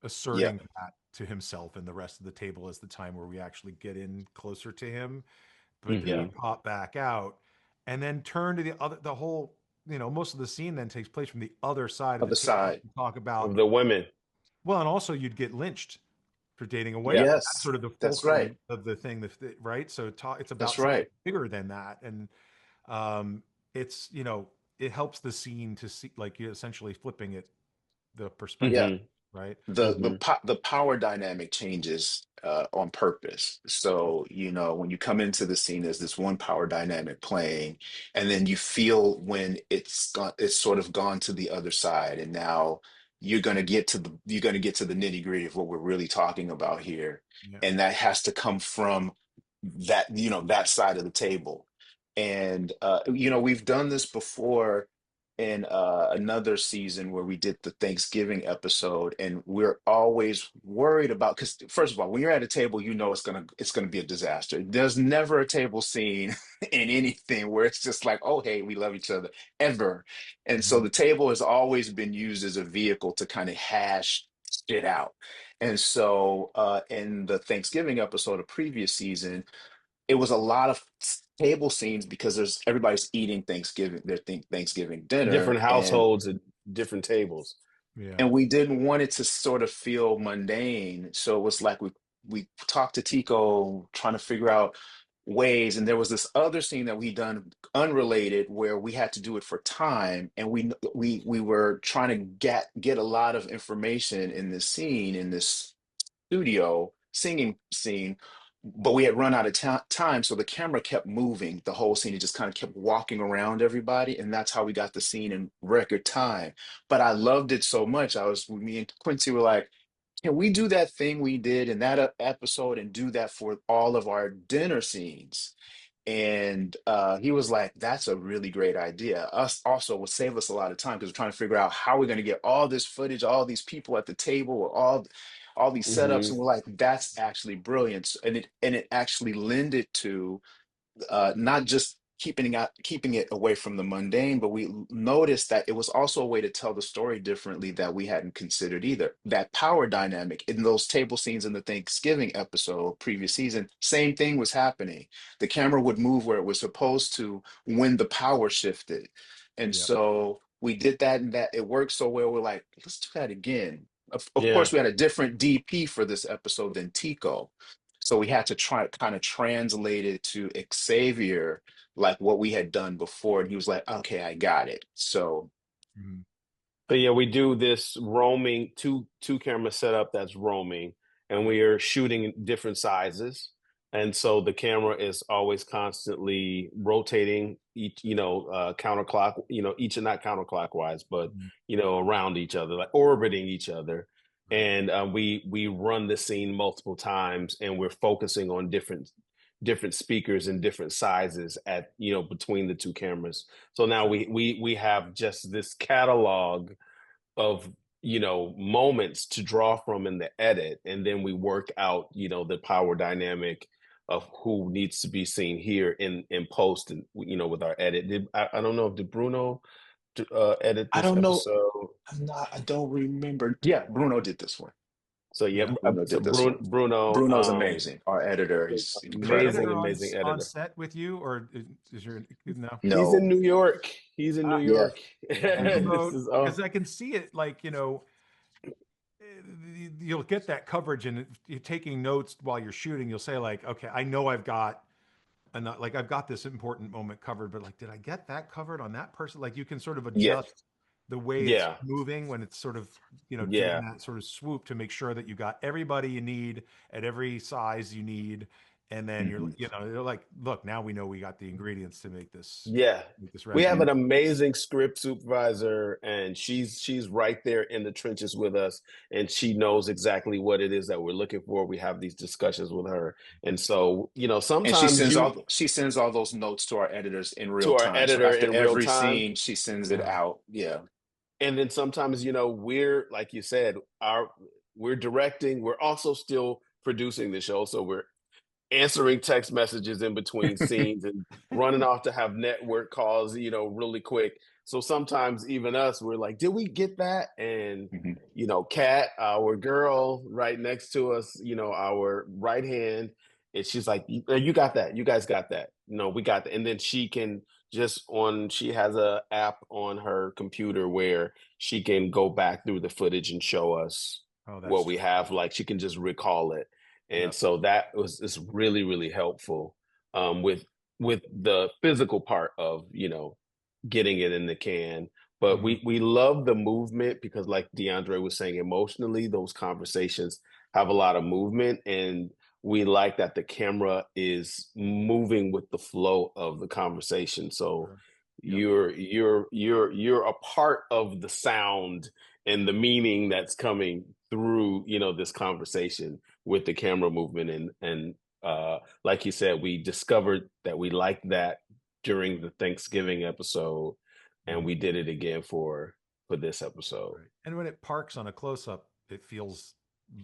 asserting Yep. that to himself, and the rest of the table is the time where we actually get in closer to him. But then you Hmm. Yep. pop back out and then turn to the other, the whole, you know, most of the scene then takes place from the other side of the Other table side. to talk Of about, the women. well, and also you'd get lynched for dating a white Yeah. woman. That's Yes. sort of the That's fulcrum right. of the thing, right? So it's about That's something right. bigger than that, and it's, you know, it helps the scene to see, like, you're essentially flipping it, the perspective, Yeah. Hmm. right? Hmm. The power dynamic changes on purpose. So, you know, when you come into the scene, there's this one power dynamic playing, and then you feel when it's sort of gone to the other side, and now you're gonna get to the nitty-gritty of what we're really talking about here. Yeah. And that has to come from that, you know, that side of the table. And you know, we've done this before in another season where we did the Thanksgiving episode, and we're always worried about because first of all, when you're at a table, you know it's gonna be a disaster. There's never a table scene in anything where it's just like, oh hey, we love each other ever. And so Mhm. the table has always been used as a vehicle to kind of hash shit out. And so in the Thanksgiving episode of previous season, it was a lot of table scenes because there's everybody's eating Thanksgiving, their Thanksgiving dinner, Different households at different tables. Yeah. and we didn't want it to sort of feel mundane. So it was like we talked to Tico trying to figure out ways, and there was this other scene that we done unrelated where we had to do it for time, and we were trying to get a lot of information in this scene in this studio singing scene, but we had run out of time, so the camera kept moving the whole scene. It just kind of kept walking around everybody, and that's how we got the scene in record time. But I loved it so much. Me and Quincy were like, can we do that thing we did in that episode and do that for all of our dinner scenes? And he was like, that's a really great idea. Us also will save us a lot of time because we're trying to figure out how we're going to get all this footage, all these people at the table, all these setups. Hmm. And we're like, that's actually brilliant. And it actually lended to not just keeping it away from the mundane, but we noticed that it was also a way to tell the story differently that we hadn't considered either. That power dynamic in those table scenes in the Thanksgiving episode previous season, same thing was happening. The camera would move where it was supposed to when the power shifted. And Yeah. so we did that, and that it worked so well. We're like, let's do that again. Of Yeah. course, we had a different DP for this episode than Tico. So we had to try kind of translate it to Xavier, like what we had done before. And he was like, okay, I got it. So But yeah, we do this roaming two camera setup that's roaming, and we are shooting different sizes. And so the camera is always constantly rotating each, counterclock, each and not counterclockwise, but around each other, like orbiting each other. And we run the scene multiple times, and we're focusing on different speakers and different sizes at between the two cameras. So now we have just this catalog of moments to draw from in the edit, and then we work out the power dynamic of who needs to be seen here in post, and with our edit. I don't know, did Bruno edit I this don't know. episode? I don't remember. Yeah, Bruno did this one. So yeah, Yeah, Bruno so did this one. Bruno, Bruno's amazing. Our editor, Is he's your incredible. editor amazing on editor. set with you, or is your no? He's in No. New York. He's in New Yeah. York. This Promote, is because I can see it, like, you'll get that coverage, and you're taking notes while you're shooting. You'll say, like, okay, I know I've got like I've got this important moment covered, but like, did I get that covered on that person? Like, you can sort of Yeah. adjust the way it's yeah moving when it's sort of doing yeah that sort of swoop to make sure that you got everybody you need at every size you need, and then Mhm. you're like, look, now we know we got the ingredients to make this Yeah, we have resonate. an amazing script supervisor, and she's right there in the trenches with us, and she knows exactly what it is that we're looking for. We have these discussions with her, and so And sometimes she sends all those notes to our editors in real to our time. So editor after in real every time, scene, she sends it out. Yeah. and then sometimes we're, like you said, we're directing, we're also still producing the show, so we're answering text messages in between scenes and running off to have network calls, really quick. So sometimes even us, we're like, did we get that? And, Mhm. Kat, our girl right next to us, our right hand, and she's like, you got that. You guys got that. No, we got that. And then she can she has a app on her computer where she can go back through the footage and show us Oh, that's what we have. Like, she can just recall it. And so that is really, really helpful with the physical part of getting it in the can. But we love the movement because, like Deondray was saying, emotionally, those conversations have a lot of movement, and we like that the camera is moving with the flow of the conversation. So you're a part of the sound and the meaning that's coming through this conversation with the camera movement. And like you said, we discovered that we liked that during the Thanksgiving episode, and we did it again for this episode. Right. And when it parks on a close-up, it feels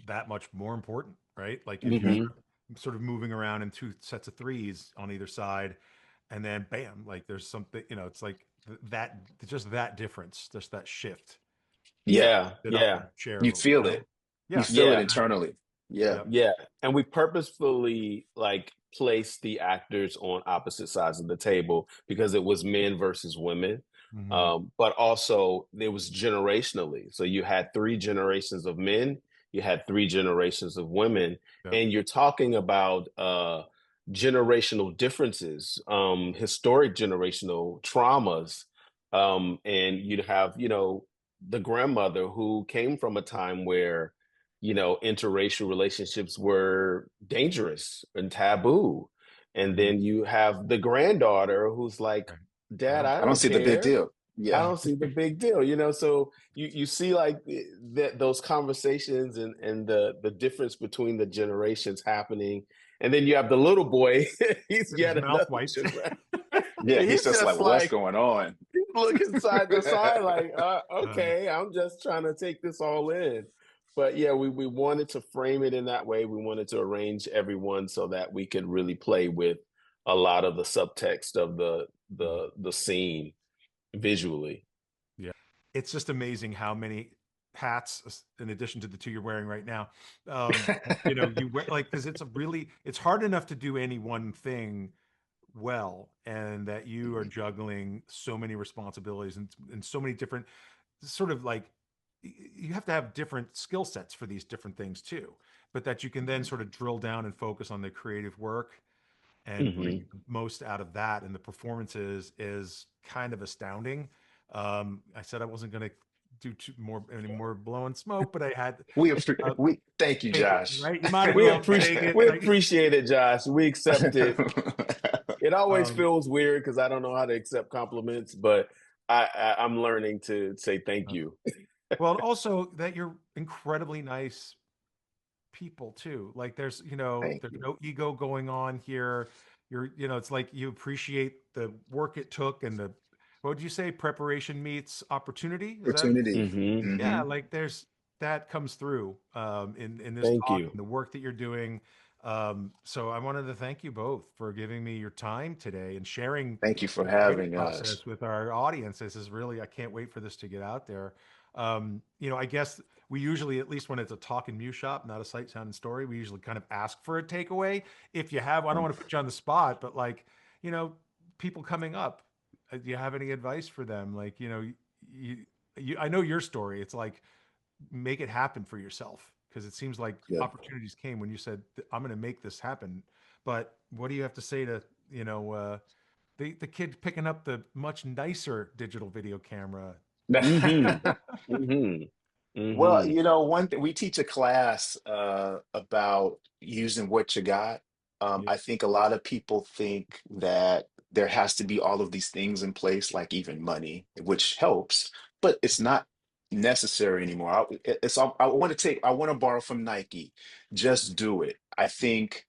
that much more important, right? Like, if you're Mhm. sort of moving around in two sets of threes on either side, and then bam, like there's something, it's like that, just that difference, just that shift. Yeah. Yeah, It up yeah. and share, You feel it. You Yeah. feel it Yeah. internally. Yeah. Yep. Yeah, and we purposefully like placed the actors on opposite sides of the table because it was men versus women. But also it was generationally. So you had three generations of men, you had three generations of women, Yep. and you're talking about generational differences, historic generational traumas. And you'd have, the grandmother who came from a time where interracial relationships were dangerous and taboo. And then you have the granddaughter who's like, Dad, I I don't don't see the big care. deal. I Yeah. don't see the big deal, so you see like that those conversations and the difference between the generations happening. And then you have the little boy, he's With his yet mouth another wiped. generation. Yeah. And He's he's just like, just what's like, going on? looking side to side, like, okay, I'm just trying to take this all in. But yeah, we wanted to frame it in that way. We wanted to arrange everyone so that we could really play with a lot of the subtext of the scene visually. Yeah. It's just amazing how many hats, in addition to the two you're wearing right now, you wear, like, because it's hard enough to do any one thing well, and that you are juggling so many responsibilities and so many different sort of like you have to have different skill sets for these different things too, but that you can then sort of drill down and focus on the creative work and bring Hmm. the most out of that. And the performances is kind of astounding. I said I wasn't going to do any more blowing smoke, but I had uh, We thank you, take it, Josh. right? You might as well take it. We appreciate it, Josh. We accept it. It always Um, feels weird because I don't know how to accept compliments, but I'm learning to say thank you. well, and also that you're incredibly nice people too. Like Thank there's you. no ego going on here. It's like you appreciate the work it took and what would you say? Preparation meets opportunity. Is that? Opportunity. Hmm. Yeah, Hmm. like that comes through in this Thank talk you. and the work that you're doing. So I wanted to thank you both for giving me your time today and sharing Thank you for the creative having us. process with our audience. This is really, I can't wait for this to get out there. I guess we usually, at least when it's a talk and muse shop, not a sight, sound, and story, we usually kind of ask for a takeaway. If you have, I don't want to put you on the spot, but like, you know, people coming up, do you have any advice for them? Like, you, I know your story. It's like, make it happen for yourself because it seems like Yeah. opportunities came when you said, I'm going to make this happen. But what do you have to say to, the kid picking up the much nicer digital video camera? Hmm. Hmm. Well, Hmm. one thing we teach a class about using what you got. Yeah. I think a lot of people think that there has to be all of these things in place, like even money, which helps, but it's not necessary anymore. I want to borrow from Nike. Just do it. I think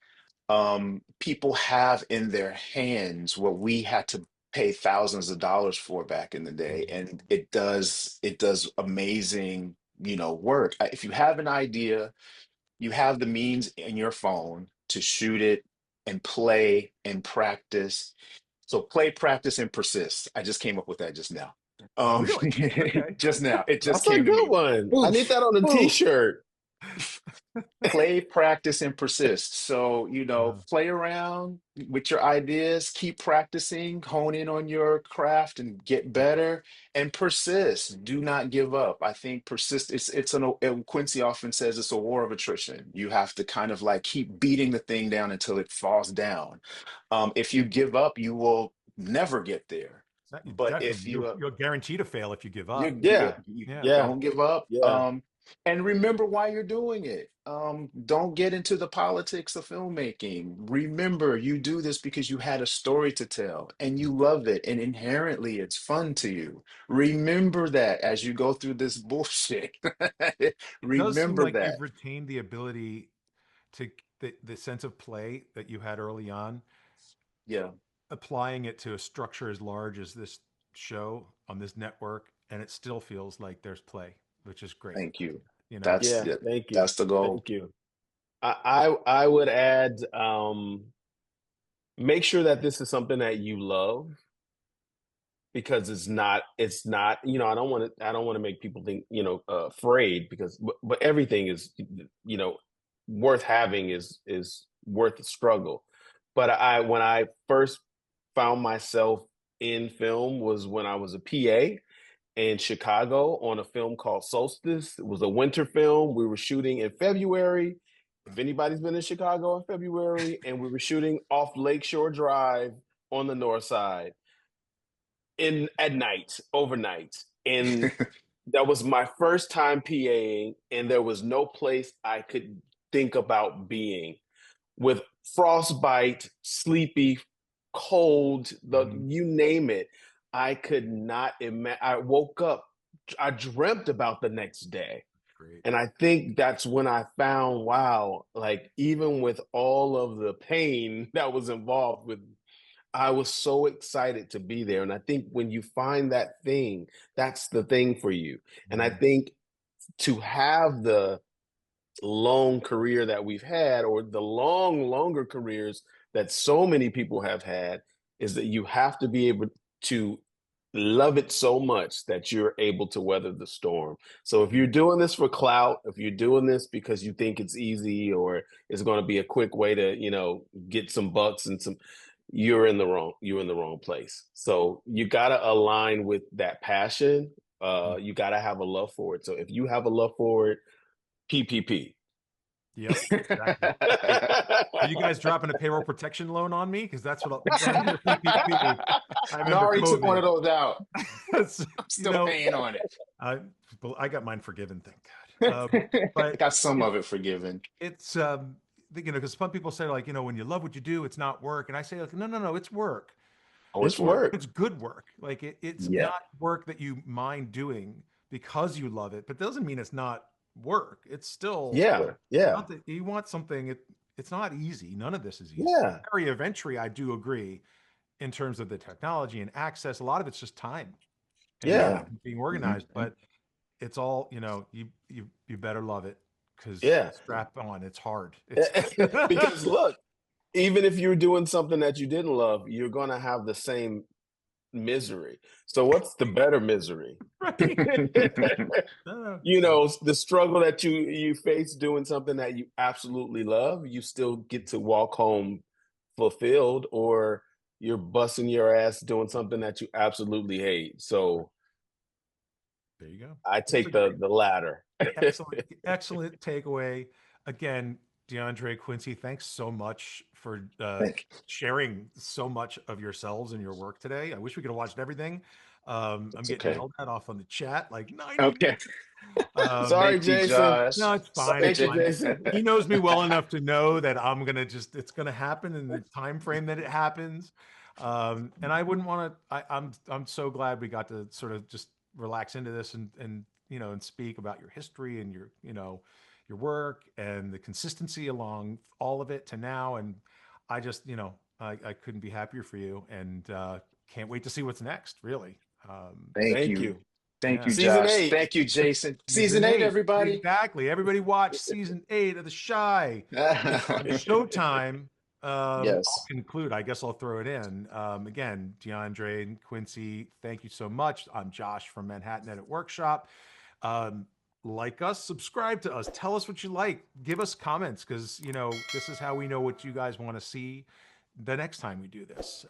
people have in their hands what we had to pay thousands of dollars for back in the day, and it does amazing, work. If you have an idea, you have the means in your phone to shoot it and play and practice. So play, practice, and persist. I just came up with that just now. Really? Okay. Just now, it just That's a came to good me. one. I need Poof, that on a poof. t-shirt. Play, practice, and persist. So, Uh, play around with your ideas, keep practicing, hone in on your craft and get better and persist. Do not give up. I think persist Quincy often says it's a war of attrition. You have to kind of like keep beating the thing down until it falls down. If you give up, you will never get there. But if definitely, you're guaranteed to fail if you give up. Yeah. you Yeah. Yeah. don't give up. Yeah. And remember why you're doing it. Don't get into the politics of filmmaking. Remember, you do this because you had a story to tell and you love it, and inherently it's fun to you. Remember that as you go through this bullshit. It does seem Remember like that. you've retained the ability to the sense of play that you had early on, Yeah, applying it to a structure as large as this show on this network, and it still feels like there's play, which is great. thank you. You know, That's Yeah. the Thank you. that's the goal. Thank you. I would add, make sure that this is something that you love because it's not, I don't want to make people think, afraid because, but everything is, you know, worth having is worth the struggle. But when I first found myself in film was when I was a PA in Chicago on a film called Solstice. It was a winter film. We were shooting in February. If anybody's been in Chicago in February, and we were shooting off Lakeshore Drive on the north side in at night, overnight. And that was my first time PAing, and there was no place I could think about being with frostbite, sleepy, cold, you name it. I could not imagine. I woke up, I dreamt about the next day. great. And I think that's when I found, wow, like even with all of the pain that was involved with, I was so excited to be there. And I think when you find that thing, that's the thing for you. And I think to have the long career that we've had, or the longer careers that so many people have had, is that you have to be able to love it so much that you're able to weather the storm. So if you're doing this for clout, if you're doing this because you think it's easy or it's going to be a quick way to, get some bucks and some, you're in the wrong place. So you got to align with that passion You got to have a love for it. So if you have a love for it, PPP. Yep, exactly. Are you guys dropping a payroll protection loan on me? Because that's what I remember PPP. I No, I remember already took one of COVID. those out. It's, I'm you still know, paying on it. I got mine forgiven, thank God. I But got some of it forgiven. it's because some people say like, when you love what you do, it's not work, and I say like, no, it's work. Oh, It's it's work. work. It's good work. Like it's Yeah. not work that you mind doing because you love it, but doesn't mean it's not work. It's still Yeah. Yeah. not that you want something. It's not easy. None of this is easy. Yeah. The area of entry, I do agree, in terms of the technology and access. A lot of it's just time and Yeah. being organized, but it's all, you better love it because Yeah. strap on. It's hard. It's Because look, even if you're doing something that you didn't love, you're going to have the same misery. So what's the better misery? right. The struggle that you face doing something that you absolutely love, you still get to walk home fulfilled, or you're busting your ass doing something that you absolutely hate. So There you go. I That's take a the latter. excellent takeaway. Again, Deondray, Quincy, thanks so much for Thank sharing so much of yourselves and your work today. I wish we could have watched everything. I'm It's getting okay. yelled at off on the chat, like 90 Okay. minutes. Sorry, Thank you, Jason. Josh. No, it's fine. Sorry, It's Thank you, fine. Jason. He knows me well enough to know that it's gonna happen in the time frame that it happens. And I wouldn't want to. I'm so glad we got to sort of just relax into this and speak about your history and your work and the consistency along all of it to now. And I just I couldn't be happier for you, and can't wait to see what's next. Really. Thank Thank you. you. Thank Yeah. you, Season Josh. 8. Thank you, Jason. Season Season 8, 8. everybody. Exactly. Everybody watch season 8 of The Shy. It's on Showtime. I'll Yes. conclude. I guess I'll throw it in. Again, Deondray and Quincy, thank you so much. I'm Josh from Manhattan Edit Workshop. Like us, subscribe to us, tell us what you like, give us comments, because this is how we know what you guys want to see the next time we do this.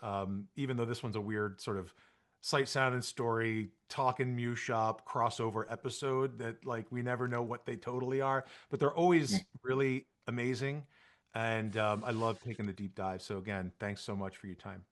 Even though this one's a weird sort of sight, sound, and story talking MEWShop crossover episode that like we never know what they totally are, but they're always really amazing. And I love taking the deep dive. So again, thanks so much for your time.